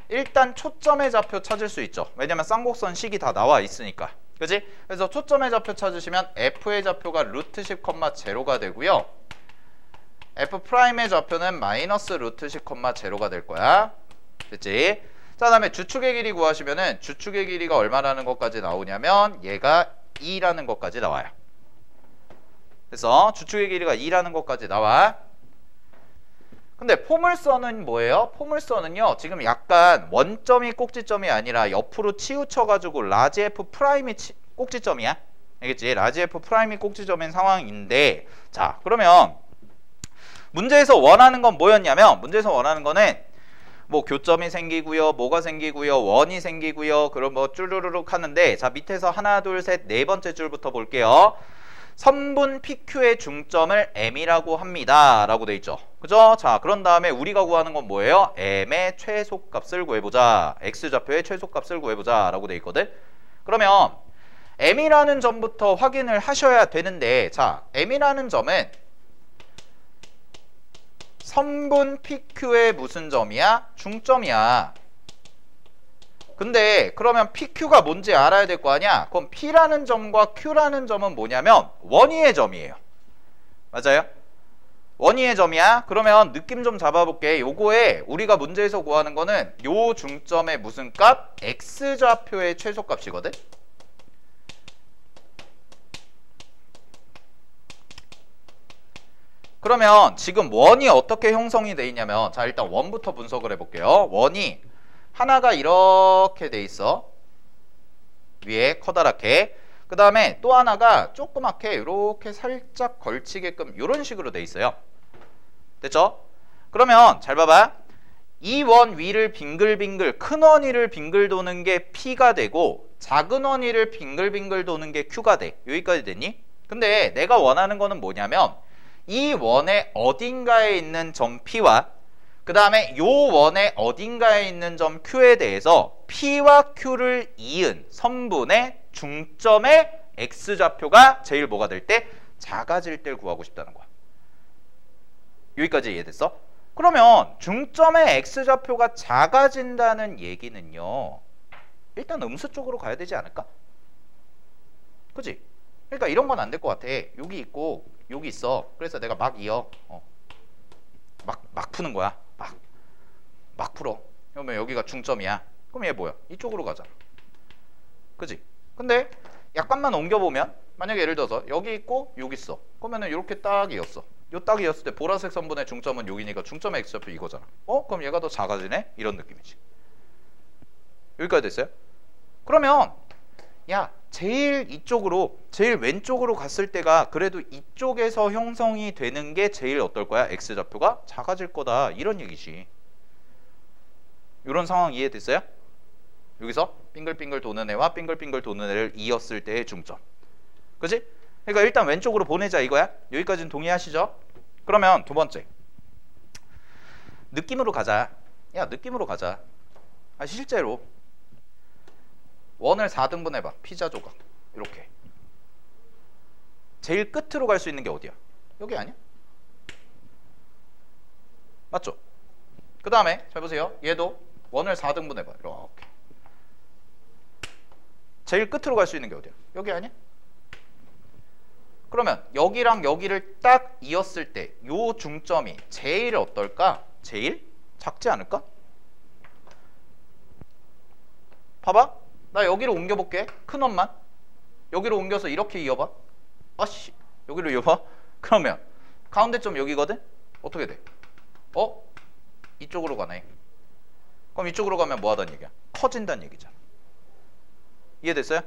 일단 초점의 좌표 찾을 수 있죠. 왜냐면 쌍곡선 식이 다 나와 있으니까. 그지? 그래서 초점의 좌표 찾으시면 F의 좌표가 루트 10,0가 되고요. F'의 좌표는 마이너스 루트 10, 제로가 될 거야. 됐지? 자, 다음에 주축의 길이 구하시면은 주축의 길이가 얼마라는 것까지 나오냐면 얘가 2라는 것까지 나와요. 그래서 주축의 길이가 2라는 것까지 나와. 근데 포물선은 뭐예요? 포물선은요, 지금 약간 원점이 꼭지점이 아니라 옆으로 치우쳐가지고 라지 F 프라임이 꼭지점이야. 알겠지? 라지 F 프라임이 꼭지점인 상황인데, 자, 그러면 문제에서 원하는 건 뭐였냐면, 문제에서 원하는 거는 뭐 교점이 생기고요, 뭐가 생기고요, 원이 생기고요, 그럼 뭐 쭈루루룩 하는데, 자, 밑에서 하나, 둘, 셋, 네 번째 줄부터 볼게요. 선분 PQ의 중점을 M이라고 합니다 라고 돼 있죠. 그죠? 자, 그런 다음에 우리가 구하는 건 뭐예요? M의 최소값을 구해보자. X좌표의 최소값을 구해보자 라고 돼 있거든. 그러면 M이라는 점부터 확인을 하셔야 되는데, 자, M이라는 점은 선분 PQ의 무슨 점이야? 중점이야. 근데 그러면 PQ가 뭔지 알아야 될 거 아니야? 그럼 P라는 점과 Q라는 점은 뭐냐면 원위의 점이에요. 맞아요? 원위의 점이야. 그러면 느낌 좀 잡아볼게. 요거에 우리가 문제에서 구하는 거는 요 중점의 무슨 값? X좌표의 최소값이거든? 그러면 지금 원이 어떻게 형성이 돼 있냐면, 자, 일단 원부터 분석을 해볼게요. 원이 하나가 이렇게 돼 있어. 위에 커다랗게. 그 다음에 또 하나가 조그맣게 이렇게 살짝 걸치게끔 이런 식으로 돼 있어요. 됐죠? 그러면 잘 봐봐. 이 원 위를 빙글빙글, 큰 원위를 빙글 도는 게 P가 되고 작은 원위를 빙글빙글 도는 게 Q가 돼. 여기까지 됐니? 근데 내가 원하는 거는 뭐냐면 이 원의 어딘가에 있는 점 P와 그 다음에 요 원의 어딘가에 있는 점 Q에 대해서 P와 Q를 이은 선분의 중점의 X좌표가 제일 뭐가 될 때? 작아질 때를 구하고 싶다는 거야. 여기까지 이해됐어? 그러면 중점의 X좌표가 작아진다는 얘기는요, 일단 음수 쪽으로 가야 되지 않을까? 그치? 그러니까 이런 건 안 될 것 같아. 여기 있고 여기 있어. 그래서 내가 막 이어. 막 푸는 거야. 막 풀어. 그러면 여기가 중점이야. 그럼 얘 뭐야? 이쪽으로 가잖아. 그지? 근데 약간만 옮겨보면, 만약에 예를 들어서 여기 있고 여기 있어. 그러면은 이렇게 딱 이었어. 요 딱 이었을 때 보라색 선분의 중점은 여기니까 중점의 X좌표 이거잖아. 그럼 얘가 더 작아지네? 이런 느낌이지. 여기까지 됐어요? 그러면 야, 제일 이쪽으로, 제일 왼쪽으로 갔을 때가 그래도 이쪽에서 형성이 되는 게 제일 어떨 거야? X좌표가 작아질 거다. 이런 얘기지. 이런 상황 이해됐어요? 여기서 빙글빙글 도는 애와 빙글빙글 도는 애를 이었을 때의 중점. 그치? 그러니까 일단 왼쪽으로 보내자 이거야. 여기까지는 동의하시죠? 그러면 두 번째, 느낌으로 가자. 야, 느낌으로 가자. 실제로 원을 4등분 해봐. 피자 조각 이렇게 제일 끝으로 갈 수 있는 게 어디야? 여기 아니야? 맞죠? 그 다음에 잘 보세요. 얘도 원을 4등분 해봐. 이렇게 제일 끝으로 갈 수 있는 게 어디야? 여기 아니야? 그러면 여기랑 여기를 딱 이었을 때 요 중점이 제일 어떨까? 제일 작지 않을까? 봐봐. 나 여기로 옮겨볼게. 큰 원만 여기로 옮겨서 이렇게 이어봐. 아씨, 여기로 이어봐. 그러면 가운데점 여기거든? 어떻게 돼? 이쪽으로 가네. 그럼 이쪽으로 가면 뭐 하다는 얘기야? 커진다는 얘기잖아. 이해됐어요?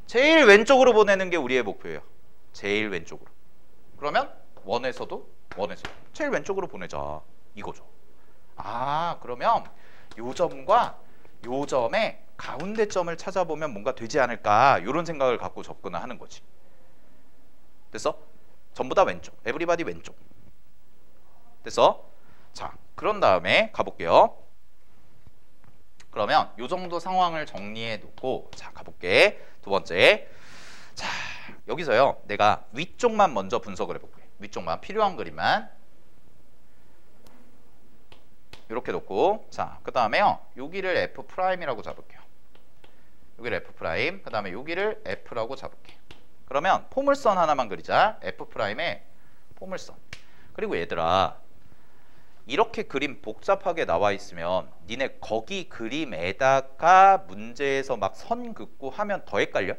제일 왼쪽으로 보내는 게 우리의 목표예요. 제일 왼쪽으로. 그러면 원에서도 제일 왼쪽으로 보내자 이거죠. 그러면 요 점과 요 점의 가운데 점을 찾아보면 뭔가 되지 않을까, 이런 생각을 갖고 접근을 하는 거지. 됐어? 전부 다 왼쪽. 에브리바디 왼쪽. 됐어? 자, 그런 다음에 가볼게요. 그러면 요 정도 상황을 정리해 놓고, 자, 가볼게. 두 번째. 자, 여기서요, 내가 위쪽만 먼저 분석을 해볼게. 위쪽만, 필요한 그림만 이렇게 놓고, 자, 그 다음에요, 여기를 F'이라고 잡을게요. 여기를 F', 그 다음에 여기를 F라고 잡을게. 그러면 포물선 하나만 그리자. F'의 포물선. 그리고 얘들아, 이렇게 그림 복잡하게 나와 있으면 니네 거기 그림에다가 문제에서 막 선 긋고 하면 더 헷갈려?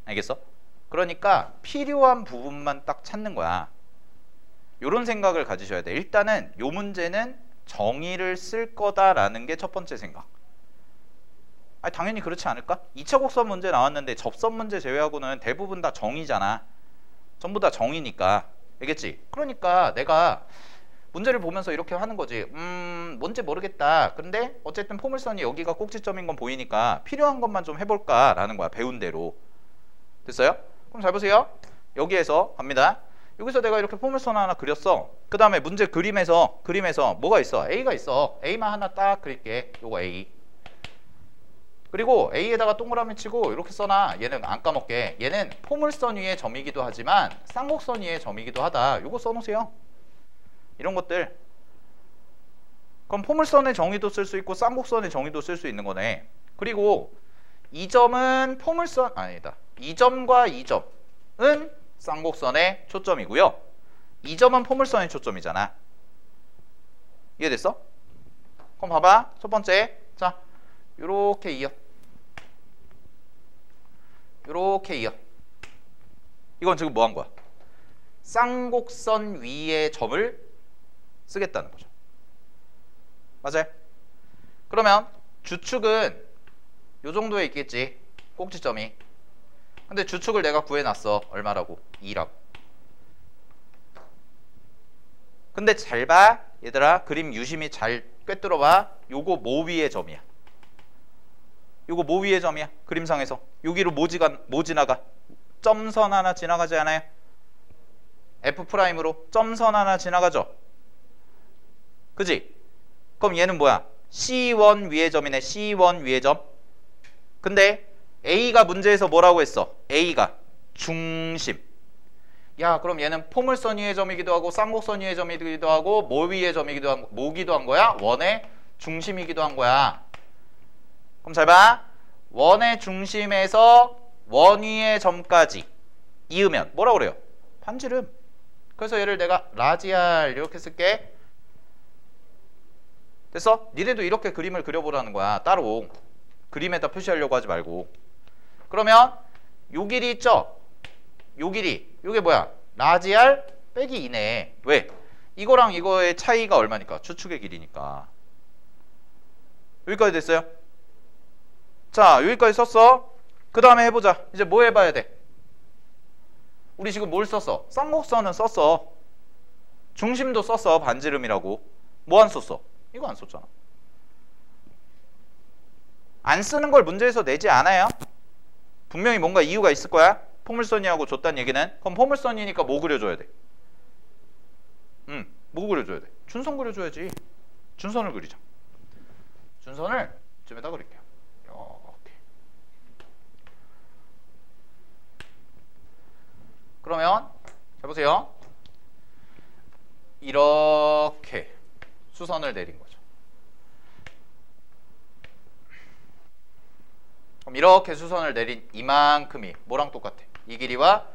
알겠어? 그러니까 필요한 부분만 딱 찾는 거야. 요런 생각을 가지셔야 돼. 일단은 요 문제는 정의를 쓸 거다라는 게 첫 번째 생각. 아니, 당연히 그렇지 않을까? 2차 곡선 문제 나왔는데 접선 문제 제외하고는 대부분 다 정의잖아. 전부 다 정의니까. 알겠지? 그러니까 내가 문제를 보면서 이렇게 하는 거지. 뭔지 모르겠다. 근데 어쨌든 포물선이 여기가 꼭지점인 건 보이니까 필요한 것만 좀 해볼까라는 거야. 배운 대로. 됐어요? 그럼 잘 보세요. 여기에서 갑니다. 여기서 내가 이렇게 포물선 하나 그렸어. 그 다음에 문제 그림에서 뭐가 있어? A가 있어. A만 하나 딱 그릴게. 요거 A. 그리고 A에다가 동그라미 치고 이렇게 써놔. 얘는 안 까먹게. 얘는 포물선 위의 점이기도 하지만 쌍곡선 위의 점이기도 하다. 요거 써놓으세요. 이런 것들. 그럼 포물선의 정의도 쓸 수 있고 쌍곡선의 정의도 쓸 수 있는 거네. 그리고 이 점은 포물선 아니다. 이 점과 이 점은 쌍곡선의 초점이고요. 이 점은 포물선의 초점이잖아. 이해됐어? 그럼 봐봐. 첫 번째. 자, 요렇게 이어. 요렇게 이어. 이건 지금 뭐 한 거야? 쌍곡선 위의 점을 쓰겠다는 거죠. 맞아요? 그러면 주축은 요 정도에 있겠지. 꼭지점이. 근데 주축을 내가 구해놨어. 얼마라고? 2라고. 근데 잘 봐. 얘들아, 그림 유심히 잘 꿰뚫어 봐. 요거 뭐 위의 점이야? 요거 뭐 위의 점이야? 그림상에서. 여기로 뭐 지나가? 점선 하나 지나가지 않아요? F'으로 점선 하나 지나가죠? 그지? 그럼 얘는 뭐야? C1 위의 점이네. C1 위의 점. 근데 A가 문제에서 뭐라고 했어? A가 중심. 야, 그럼 얘는 포물선 위의 점이기도 하고 쌍곡선 위의 점이기도 하고 뭐 위의 점이기도 한 뭐기도 한 거야? 원의 중심이기도 한 거야. 그럼 잘 봐. 원의 중심에서 원 위의 점까지 이으면 뭐라고 그래요? 반지름. 그래서 얘를 내가 라지알 이렇게 쓸게. 됐어? 니네도 이렇게 그림을 그려보라는 거야. 따로 그림에다 표시하려고 하지 말고. 그러면 요 길이 있죠? 요 길이. 요게 뭐야? 라지알 빼기 2네. 왜? 이거랑 이거의 차이가 얼마니까? 추축의 길이니까. 여기까지 됐어요? 자, 여기까지 썼어. 그 다음에 해보자. 이제 뭐 해봐야 돼? 우리 지금 뭘 썼어? 쌍곡선은 썼어. 중심도 썼어. 반지름이라고. 뭐 안 썼어? 이거 안 썼잖아. 안 쓰는 걸 문제에서 내지 않아요. 분명히 뭔가 이유가 있을 거야. 포물선이하고 줬다는 얘기는. 그럼 포물선이니까 뭐 그려줘야 돼? 뭐 그려줘야 돼? 준선 그려줘야지. 준선을 그리자. 준선을 이쯤에다 그릴게요. 이렇게. 그러면 잘 보세요. 이렇게 수선을 내린 거죠. 그럼 이렇게 수선을 내린 이만큼이 뭐랑 똑같아? 이 길이와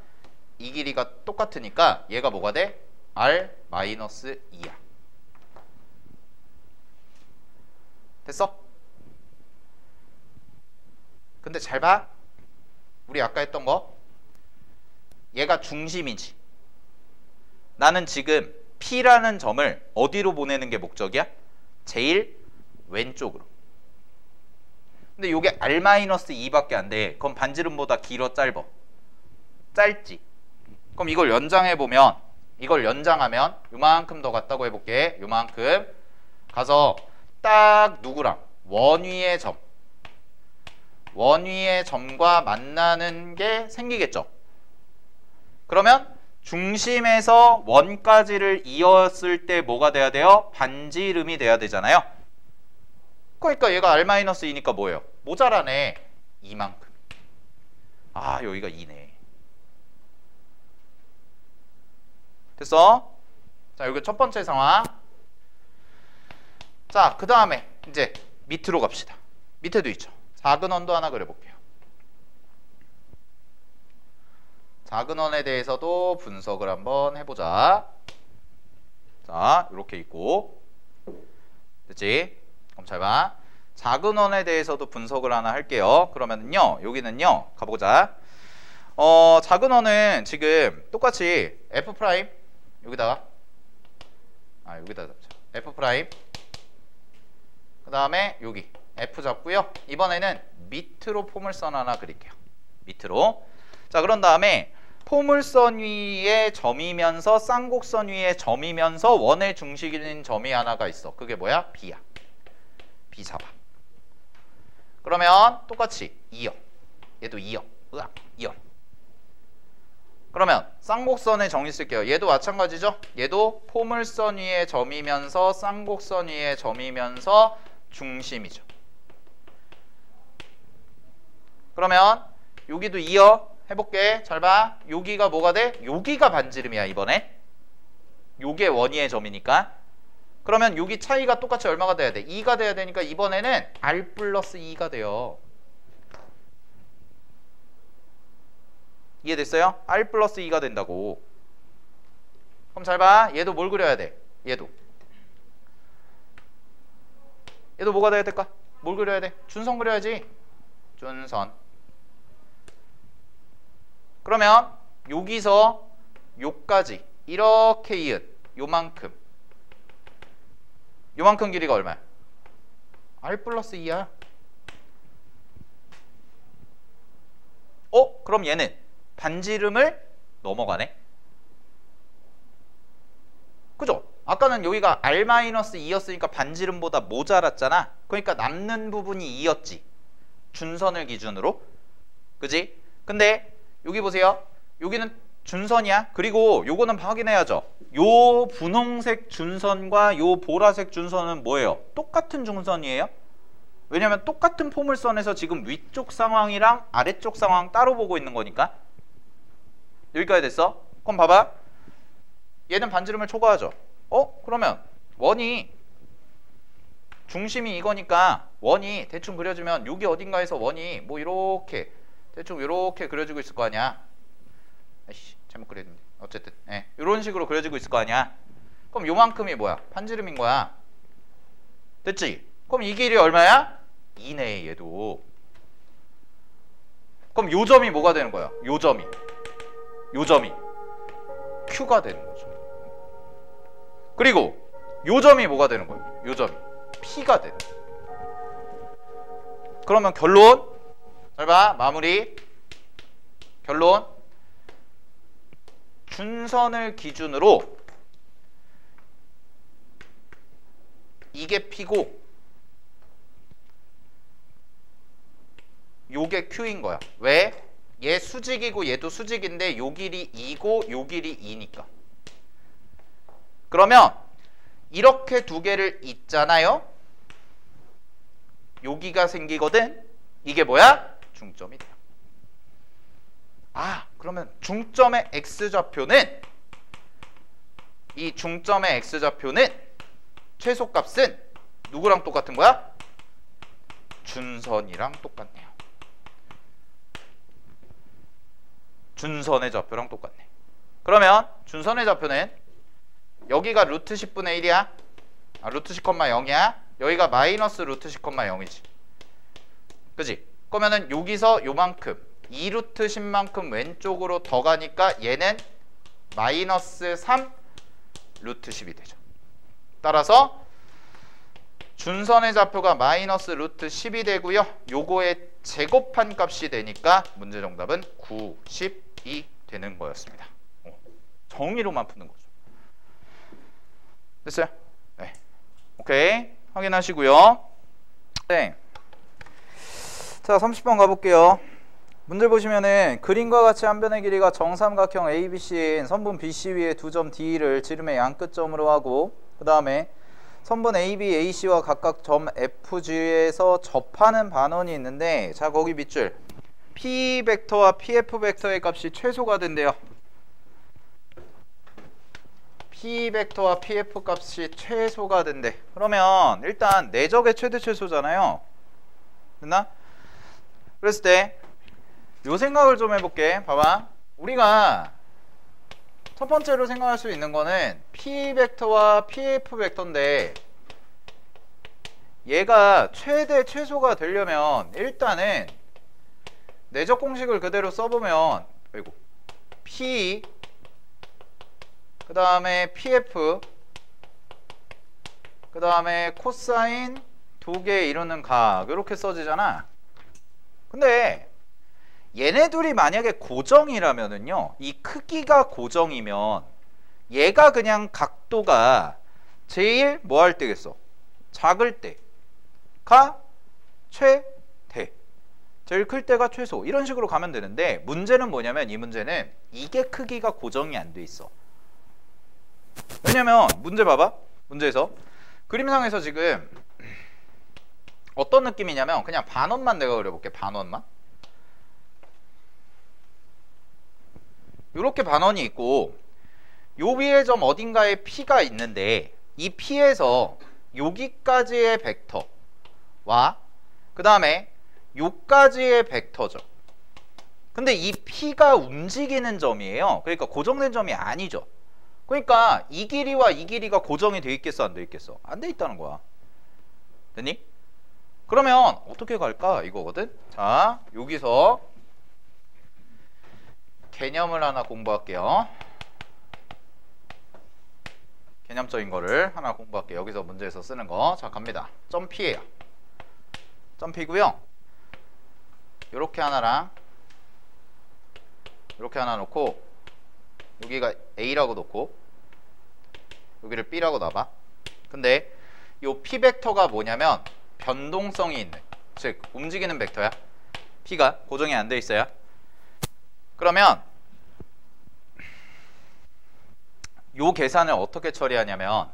이 길이가 똑같으니까 얘가 뭐가 돼? R-2야. 됐어? 근데 잘 봐. 우리 아까 했던 거. 얘가 중심이지. 나는 지금 P라는 점을 어디로 보내는 게 목적이야? 제일 왼쪽으로. 근데 요게 R-2밖에 안 돼. 그럼 반지름보다 길어, 짧어? 짧지. 그럼 이걸 연장해보면, 이걸 연장하면 요만큼 더 갔다고 해볼게. 요만큼 가서 딱 누구랑? 원 위의 점. 원 위의 점과 만나는 게 생기겠죠. 그러면 중심에서 원까지를 이었을 때 뭐가 돼야 돼요? 반지름이 돼야 되잖아요. 그러니까 얘가 R-2니까 뭐예요? 모자라네. 이만큼. 아, 여기가 2네. 됐어? 자, 여기 첫 번째 상황. 자, 그 다음에 이제 밑으로 갑시다. 밑에도 있죠. 작은 원도 하나 그려볼게요. 작은 원에 대해서도 분석을 한번 해보자. 자, 이렇게 있고 됐지? 그럼 잘 봐. 작은 원에 대해서도 분석을 하나 할게요. 그러면요 여기는요 가보자. 작은 원은 지금 똑같이 F 프라임 여기다가 여기다 잡자. F 프라임 그 다음에 여기 F 잡고요. 이번에는 밑으로 포물선 하나 그릴게요. 밑으로. 자, 그런 다음에 포물선 위에 점이면서 쌍곡선 위에 점이면서 원의 중심인 점이 하나가 있어. 그게 뭐야? B야. B 잡아. 그러면 똑같이 2역. 얘도 2역. 으악, 2역. 그러면 쌍곡선의 정의 쓸게요. 얘도 마찬가지죠? 얘도 포물선 위에 점이면서 쌍곡선 위에 점이면서 중심이죠. 그러면 여기도 2역 해볼게. 잘 봐. 여기가 뭐가 돼? 여기가 반지름이야 이번에. 요게 원위의 점이니까. 그러면 여기 차이가 똑같이 얼마가 돼야 돼? 2가 돼야 되니까 이번에는 R 플러스 2가 돼요. 이해됐어요? R 플러스 2가 된다고. 그럼 잘 봐. 얘도 뭘 그려야 돼? 얘도 뭐가 돼야 될까? 뭘 그려야 돼? 준선 그려야지. 준선. 그러면 여기서 요까지 이렇게 이은 요만큼 길이가 얼마야? R 플러스 2야. 그럼 얘는 반지름을 넘어가네. 그죠? 아까는 여기가 R-2였으니까 반지름보다 모자랐잖아. 그러니까 남는 부분이 2였지. 준선을 기준으로. 그지? 근데 여기 보세요. 여기는 준선이야. 그리고 요거는 확인해야죠. 요 분홍색 준선과 요 보라색 준선은 뭐예요? 똑같은 준선이에요. 왜냐면 똑같은 포물선에서 지금 위쪽 상황이랑 아래쪽 상황 따로 보고 있는 거니까. 여기까지 됐어? 그럼 봐봐. 얘는 반지름을 초과하죠. 그러면 원이 중심이 이거니까 원이 대충 그려주면 여기 어딘가에서 원이 뭐 이렇게 대충 이렇게 그려지고 있을 거 아니야. 아이씨 잘못 그렸는데 어쨌든 이런 식으로 그려지고 있을 거 아니야. 그럼 요만큼이 뭐야? 반지름인 거야. 됐지? 그럼 이 길이 얼마야? 2네 얘도. 그럼 요 점이 뭐가 되는 거야? 요 점이 Q가 되는 거죠. 그리고 요 점이 뭐가 되는 거예요? 요 점이 P가 되는 거예요. 그러면 결론 잘 봐. 마무리. 결론. 준선을 기준으로 이게 P고 요게 Q인 거야. 왜? 얘 수직이고 얘도 수직인데 요 길이 2고 요 길이 2니까. 그러면 이렇게 두 개를 잇잖아요. 여기가 생기거든. 이게 뭐야? 중점이 돼요. 그러면 중점의 x좌표는 이 중점의 x좌표는 최소값은 누구랑 똑같은 거야? 준선이랑 똑같네요. 준선의 좌표랑 똑같네. 그러면 준선의 좌표는 여기가 루트 10분의 1이야. 루트 10, 0이야. 여기가 마이너스 루트 10, 0이지. 그지? 그러면은 여기서 요만큼 2루트 10만큼 왼쪽으로 더 가니까 얘는 마이너스 3 루트 10이 되죠. 따라서 준선의 좌표가 마이너스 루트 10이 되고요. 요거의 제곱한 값이 되니까 문제 정답은 9, 12 되는 거였습니다. 정의로만 푸는 거죠. 됐어요? 네. 오케이. 확인하시고요. 네. 자, 30번 가볼게요. 문제 보시면은 그림과 같이 한 변의 길이가 정삼각형 ABC인 선분 BC 위에 두 점 D를 지름의 양끝점으로 하고 그 다음에 선분 AB, AC와 각각 점 FG에서 접하는 반원이 있는데 자 거기 밑줄 P 벡터와 PF 벡터의 값이 최소가 된대요. P 벡터와 PF 값이 최소가 된대. 그러면 일단 내적의 최대 최소잖아요. 됐나? 그랬을 때 요 생각을 좀 해볼게. 봐봐. 우리가 첫 번째로 생각할 수 있는 거는 P 벡터와 PF 벡터인데 얘가 최대 최소가 되려면 일단은 내적 공식을 그대로 써보면 아이고 P 그 다음에 PF 그 다음에 코사인 두 개 이루는 각 이렇게 써지잖아. 근데 얘네 둘이 만약에 고정이라면은요, 이 크기가 고정이면 얘가 그냥 각도가 제일 뭐 할 때겠어? 작을 때가 최대, 제일 클 때가 최소, 이런 식으로 가면 되는데 문제는 뭐냐면 이 문제는 이게 크기가 고정이 안 돼 있어. 왜냐면 문제 봐봐. 문제에서 그림상에서 지금 어떤 느낌이냐면 그냥 반원만 내가 그려볼게. 반원만. 요렇게 반원이 있고 요 위에 점 어딘가에 P가 있는데 이 P에서 여기까지의 벡터와 그 다음에 요까지의 벡터죠. 근데 이 P가 움직이는 점이에요. 그러니까 고정된 점이 아니죠. 그러니까 이 길이와 이 길이가 고정이 돼 있겠어, 안 돼 있겠어? 안 돼 있다는 거야. 됐니? 그러면 어떻게 갈까? 이거거든. 자, 여기서 개념을 하나 공부할게요. 개념적인 거를 하나 공부할게요. 여기서 문제에서 쓰는 거. 자, 갑니다. 점 P예요. 점 P고요. 요렇게 하나랑 요렇게 하나 놓고 여기가 A라고 놓고 여기를 B라고 놔봐. 근데 요 P 벡터가 뭐냐면 변동성이 있는, 즉 움직이는 벡터야. P가 고정이 안 돼 있어요. 그러면 요 계산을 어떻게 처리하냐면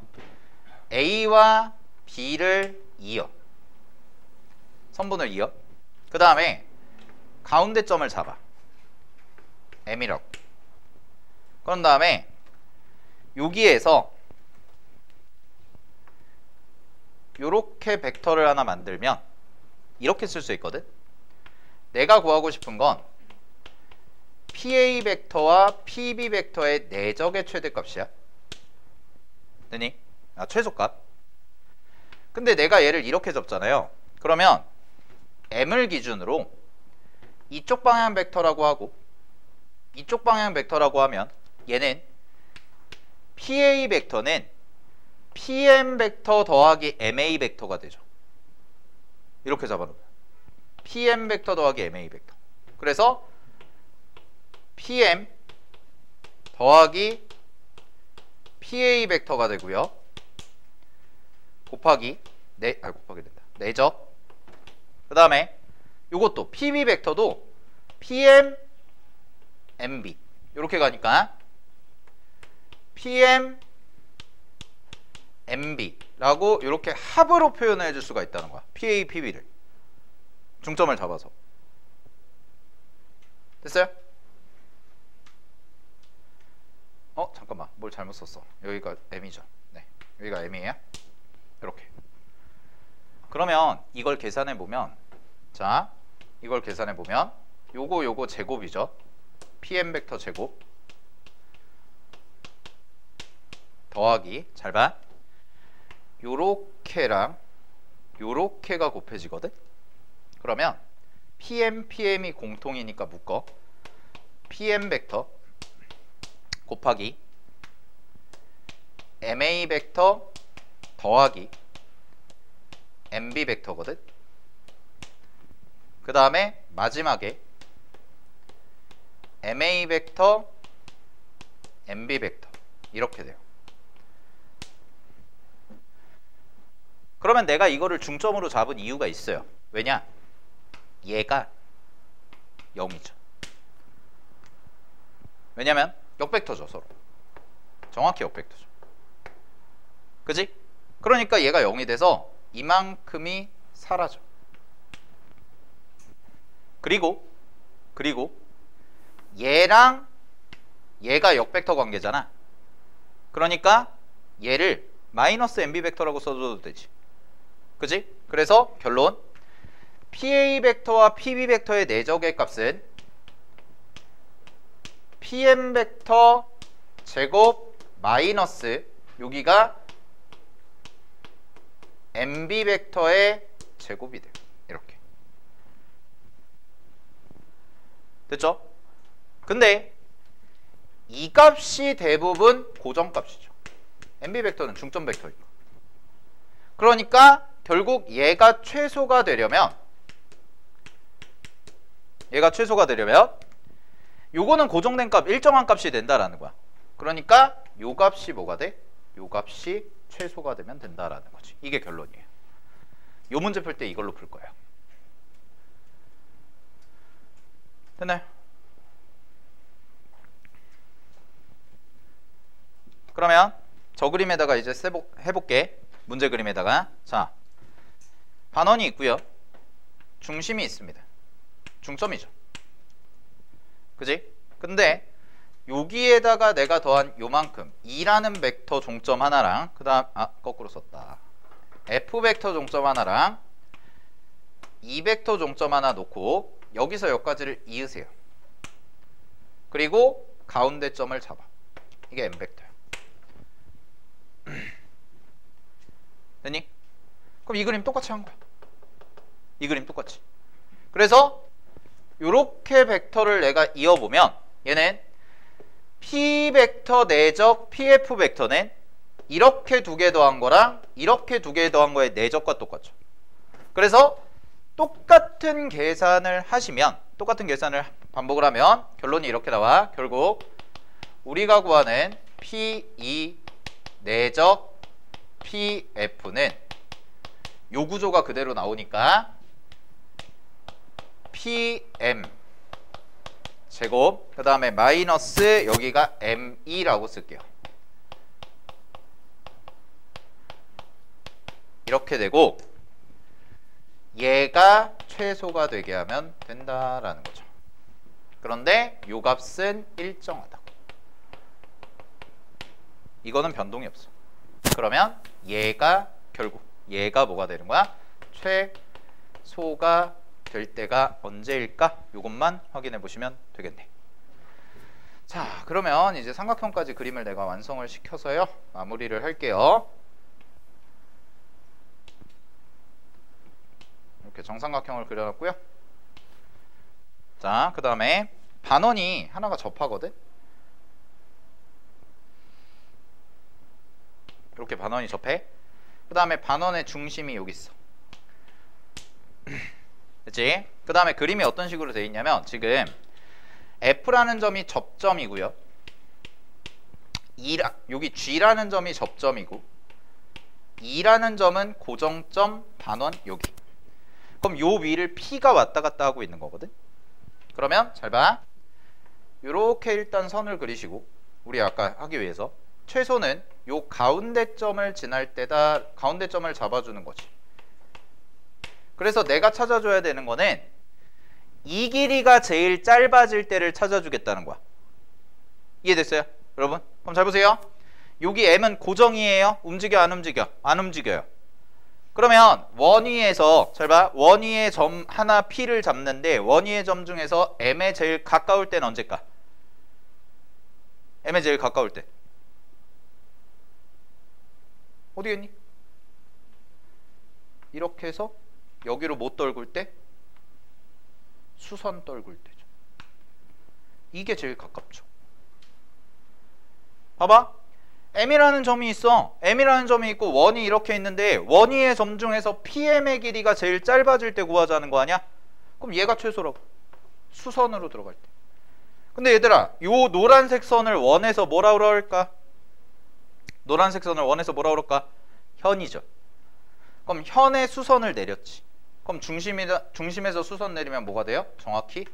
A와 B를 이어, 선분을 이어, 그 다음에 가운데 점을 잡아, M이라고. 그런 다음에 여기에서 요렇게 벡터를 하나 만들면 이렇게 쓸 수 있거든. 내가 구하고 싶은 건 PA 벡터와 PB 벡터의 내적의 최대값이야. 되니? 아, 최소값. 근데 내가 얘를 이렇게 접잖아요. 그러면 M을 기준으로 이쪽 방향 벡터라고 하고 이쪽 방향 벡터라고 하면 얘는 PA 벡터는 PM 벡터 더하기 MA 벡터가 되죠. 이렇게 잡아놓으면 PM 벡터 더하기 MA 벡터. 그래서 PM 더하기 PA 벡터가 되고요. 곱하기 곱하기 된다. 내적. 그 다음에 요것도 PB 벡터도 PM MB 이렇게 가니까 PM MB라고 이렇게 합으로 표현해 줄 수가 있다는 거야. PA, PB를 중점을 잡아서. 됐어요? 잠깐만, 뭘 잘못 썼어. 여기가 M이죠. 네, 여기가 M이에요. 이렇게. 그러면 이걸 계산해 보면, 자, 이걸 계산해 보면 요거 제곱이죠. PM 벡터 제곱 더하기, 잘 봐, 요렇게랑 요렇게가 곱해지거든. 그러면 PM이 공통이니까 묶어. PM 벡터 곱하기 MA 벡터 더하기 MB 벡터거든. 그 다음에 마지막에 MA 벡터 MB 벡터 이렇게 돼요. 그러면 내가 이거를 중점으로 잡은 이유가 있어요. 왜냐? 얘가 0이죠. 왜냐면 역벡터죠, 서로. 정확히 역벡터죠. 그지? 그러니까 얘가 0이 돼서 이만큼이 사라져. 그리고 얘랑 얘가 역벡터 관계잖아. 그러니까 얘를 마이너스 MB 벡터라고 써줘도 되지. 그지? 그래서 결론, PA 벡터와 PB 벡터의 내적의 값은 PM 벡터 제곱 마이너스 여기가 MB 벡터의 제곱이 돼요. 이렇게. 됐죠? 근데 이 값이 대부분 고정값이죠. MB 벡터는 중점 벡터니까. 그러니까 결국 얘가 최소가 되려면 요거는 고정된 값, 일정한 값이 된다라는 거야. 그러니까 요 값이 뭐가 돼? 요 값이 최소가 되면 된다라는 거지. 이게 결론이에요. 요 문제 풀 때 이걸로 풀 거예요. 됐나요? 그러면 저 그림에다가 이제 해볼게. 문제 그림에다가. 자, 반원이 있고요. 중심이 있습니다. 중점이죠. 그지? 근데 여기에다가 내가 더한 요만큼 2라는 벡터 종점 하나랑 그 다음 거꾸로 썼다. F 벡터 종점 하나랑 2 벡터 종점 하나 놓고 여기서 여기까지를 이으세요. 그리고 가운데 점을 잡아. 이게 M 벡터야. 됐니? 그럼 이 그림 똑같이 한 거야. 이 그림 똑같이. 그래서 요렇게 벡터를 내가 이어보면 얘는 P 벡터 내적 PF 벡터는 이렇게 두 개 더한 거랑 이렇게 두 개 더한 거의 내적과 똑같죠. 그래서 똑같은 계산을 하시면, 똑같은 계산을 반복을 하면 결론이 이렇게 나와. 결국 우리가 구하는 P2 내적 PF는 요 구조가 그대로 나오니까 PM 제곱 그 다음에 마이너스 여기가 M2라고 쓸게요. 이렇게 되고 얘가 최소가 되게 하면 된다라는 거죠. 그런데 요 값은 일정하다. 이거는 변동이 없어. 그러면 얘가 결국 얘가 뭐가 되는 거야? 최소가 될 때가 언제일까? 이것만 확인해 보시면 되겠네. 자, 그러면 이제 삼각형까지 그림을 내가 완성을 시켜서요 마무리를 할게요. 이렇게 정삼각형을 그려놨고요. 자, 그 다음에 반원이 하나가 접하거든. 이렇게 반원이 접해. 그 다음에 반원의 중심이 여기 있어. 그치? 그 다음에 그림이 어떤 식으로 되어 있냐면 지금 F라는 점이 접점이고요. 여기 G라는 점이 접점이고 E라는 점은 고정점 반원 여기. 그럼 요 위를 P가 왔다 갔다 하고 있는 거거든. 그러면 잘 봐. 요렇게 일단 선을 그리시고 우리 아까 하기 위해서 최소는 요 가운데 점을 지날 때다 가운데 점을 잡아주는 거지. 그래서 내가 찾아줘야 되는 거는 이 길이가 제일 짧아질 때를 찾아주겠다는 거야. 이해됐어요? 여러분? 그럼 잘 보세요. 여기 M은 고정이에요? 움직여 안 움직여? 안 움직여요. 그러면 원위에서 잘 봐. 원위의 점 하나 P를 잡는데 원위의 점 중에서 M에 제일 가까울 때는 언제일까? M에 제일 가까울 때. 어디겠니? 이렇게 해서 여기로 못 떨굴 때 수선 떨굴 때죠. 이게 제일 가깝죠. 봐봐. M이라는 점이 있어. M이라는 점이 있고 원이 이렇게 있는데 원위의 점 중에서 PM의 길이가 제일 짧아질 때 구하자는 거 아니야? 그럼 얘가 최소라고. 수선으로 들어갈 때. 근데 얘들아, 요 노란색 선을 원에서 뭐라 그럴까? 노란색 선을 원에서 뭐라 그럴까? 현이죠. 그럼 현의 수선을 내렸지. 그럼 중심에서 수선 내리면 뭐가 돼요? 정확히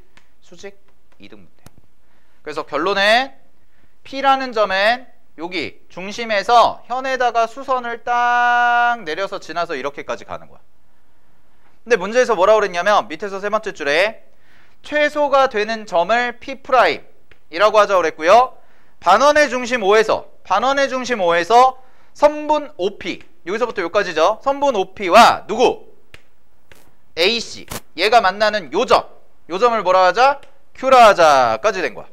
수직 이등분 돼요. 그래서 결론은 P라는 점은 여기 중심에서 현에다가 수선을 딱 내려서 지나서 이렇게까지 가는 거야. 근데 문제에서 뭐라고 그랬냐면 밑에서 세 번째 줄에 최소가 되는 점을 P'이라고 하자고 그랬고요. 반원의 중심 5에서 선분 OP 여기서부터 여기까지죠. 선분 OP와 누구? AC 얘가 만나는 요 점을 뭐라 하자? Q라 하자까지 된 거야.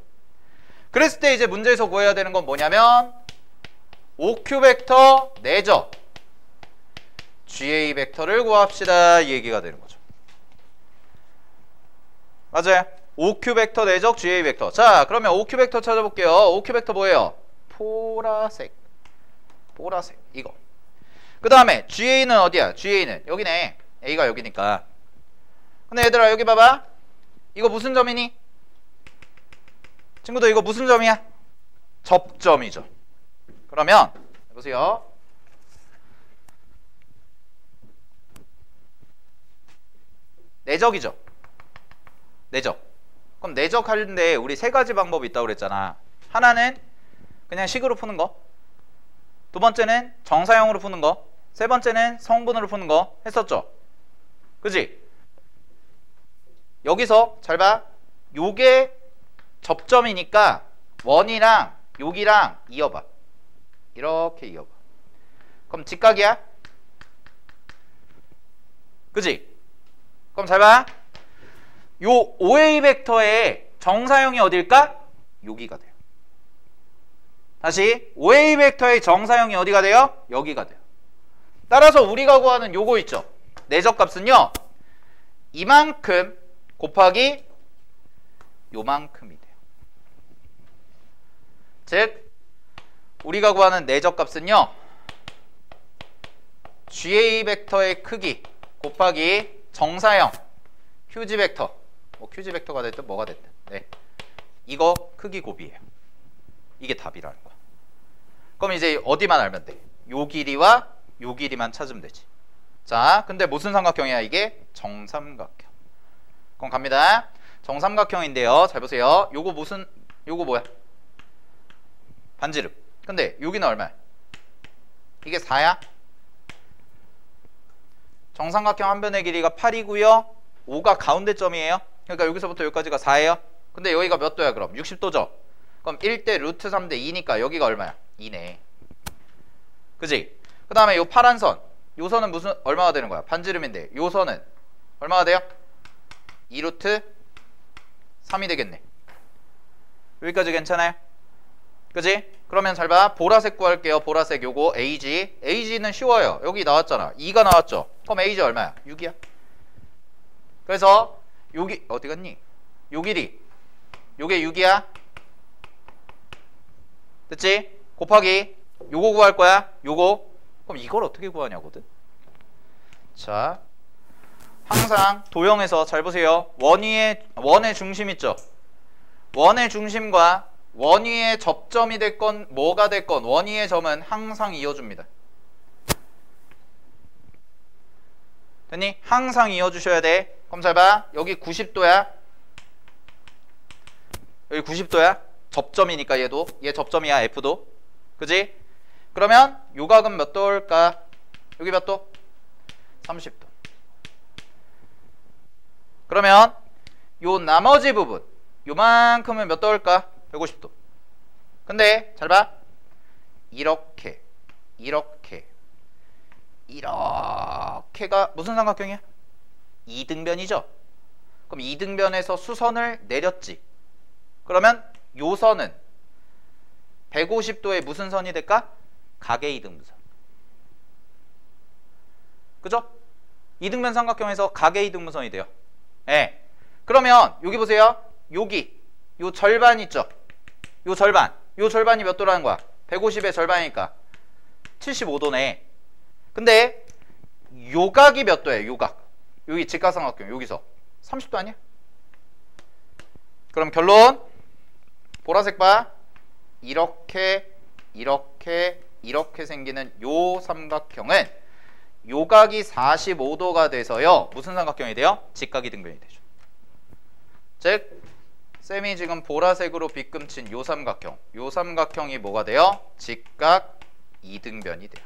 그랬을 때 이제 문제에서 구해야 되는 건 뭐냐면 OQ 벡터 내적 GA 벡터를 구합시다 이 얘기가 되는 거죠. 맞아요. OQ 벡터 내적 GA 벡터. 자, 그러면 OQ 벡터 찾아볼게요. OQ 벡터 뭐예요? 보라색 이거. 그 다음에 GA는 어디야? GA는 여기네. A가 여기니까. 근데 얘들아 여기 봐봐. 이거 무슨 점이니? 친구들 이거 무슨 점이야? 접점이죠. 그러면 보세요. 내적이죠. 내적. 그럼 내적하는데 우리 세 가지 방법이 있다고 그랬잖아. 하나는 그냥 식으로 푸는 거. 두 번째는 정사형으로 푸는 거. 세 번째는 성분으로 푸는 거 했었죠. 그지? 여기서 잘 봐. 요게 접점이니까 원이랑 여기랑 이어봐. 이렇게 이어봐. 그럼 직각이야. 그지? 그럼 잘 봐. 요 OA 벡터의 정사형이 어딜까? 여기가 돼요. 다시 OA 벡터의 정사형이 어디가 돼요? 여기가 돼요. 따라서 우리가 구하는 요거 있죠. 내적값은요. 이만큼 곱하기 요만큼이 돼요. 즉 우리가 구하는 내적값은요. GA 벡터의 크기 곱하기 정사형 QG 벡터. 뭐 QG 벡터가 됐든 뭐가 됐든. 네. 이거 크기 곱이에요. 이게 답이라는 거야. 그럼 이제 어디만 알면 돼? 요 길이와 요 길이만 찾으면 되지. 자, 근데 무슨 삼각형이야 이게? 정삼각형. 그럼 갑니다. 정삼각형인데요. 잘 보세요. 요거 뭐야? 반지름. 근데 여기는 얼마야? 이게 4야? 정삼각형 한 변의 길이가 8이고요. 5가 가운데 점이에요. 그러니까 여기서부터 여기까지가 4예요. 근데 여기가 몇 도야 그럼? 60도죠. 그럼 1대 루트 3대 2니까 여기가 얼마야? 2네. 그지? 그 다음에 요 파란 선. 요 선은 얼마가 되는 거야? 반지름인데 요 선은 얼마가 돼요? 2루트 3이 되겠네. 여기까지 괜찮아요? 그지? 그러면 잘 봐. 보라색 구할게요. 보라색 요거 AG. AG는 쉬워요. 여기 나왔잖아. 2가 나왔죠? 그럼 AG 얼마야? 6이야. 그래서 여기 어디 갔니? 요 길이 요게 6이야. 됐지? 곱하기 요거 구할 거야. 요거. 그럼 이걸 어떻게 구하냐거든. 자, 항상 도형에서 잘 보세요. 원의 중심 있죠? 원의 중심과 원위의 접점이 됐건 뭐가 됐건 원위의 점은 항상 이어줍니다. 됐니? 항상 이어주셔야 돼. 그럼 잘 봐. 여기 90도야. 여기 90도야. 접점이니까 얘도. 얘 접점이야. F도. 그지? 그러면 요 각은 몇 도일까? 여기 몇 도? 30도. 그러면 요 나머지 부분 요만큼은 몇 도일까? 150도. 근데 잘 봐. 이렇게가 무슨 삼각형이야? 이등변이죠. 그럼 이등변에서 수선을 내렸지. 그러면 요 선은 150도의 무슨 선이 될까? 각의 이등분선. 그죠? 이등변 삼각형에서 각의 이등분선이 돼요. 예. 그러면 여기 보세요. 여기 요 절반 있죠? 요 절반이 몇 도라는 거야? 150의 절반이니까 75도네. 근데 요각이 몇 도예요? 요각. 여기 직각삼각형 여기서 30도 아니야? 그럼 결론 보라색 봐. 이렇게 생기는 요 삼각형은 요각이 45도가 돼서요. 무슨 삼각형이 돼요? 직각이등변이 되죠. 즉 쌤이 지금 보라색으로 빗금친 요 삼각형이 뭐가 돼요? 직각 이등변이 돼요.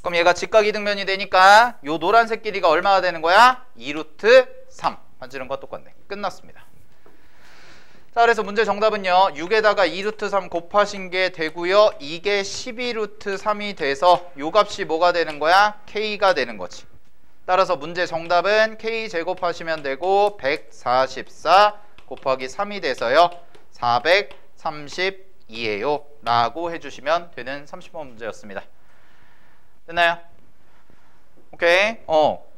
그럼 얘가 직각 이등변이 되니까 요 노란색 길이가 얼마가 되는 거야? 2루트 3. 반지름과 똑같네. 끝났습니다. 자, 그래서 문제 정답은요. 6에다가 2루트 3 곱하신 게 되고요. 이게 12루트 3이 돼서 요 값이 뭐가 되는 거야? K가 되는 거지. 따라서 문제 정답은 K 제곱하시면 되고 144 곱하기 3이 돼서요 432예요 라고 해주시면 되는 30번 문제였습니다. 됐나요? 오케이.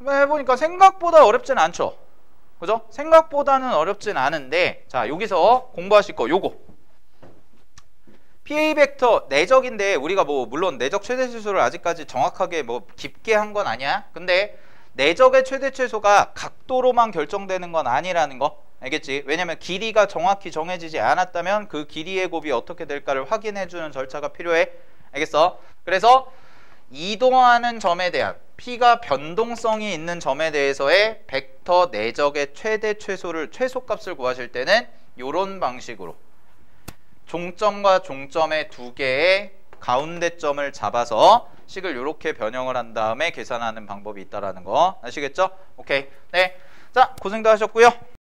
해보니까 생각보다 어렵진 않죠. 그죠? 생각보다는 어렵진 않은데, 자, 여기서 공부하실 거 요거. PA 벡터 내적인데 우리가 뭐 물론 내적 최대 최소를 아직까지 정확하게 뭐 깊게 한 건 아니야. 근데 내적의 최대 최소가 각도로만 결정되는 건 아니라는 거. 알겠지? 왜냐면 길이가 정확히 정해지지 않았다면 그 길이의 곱이 어떻게 될까를 확인해 주는 절차가 필요해. 알겠어? 그래서 이동하는 점에 대한 P가 변동성이 있는 점에 대해서의 벡터 내적의 최대 최소를 최소값을 구하실 때는 이런 방식으로 종점과 종점의 두 개의 가운데점을 잡아서 식을 이렇게 변형을 한 다음에 계산하는 방법이 있다라는 거 아시겠죠? 오케이. 네. 자, 고생도 하셨고요.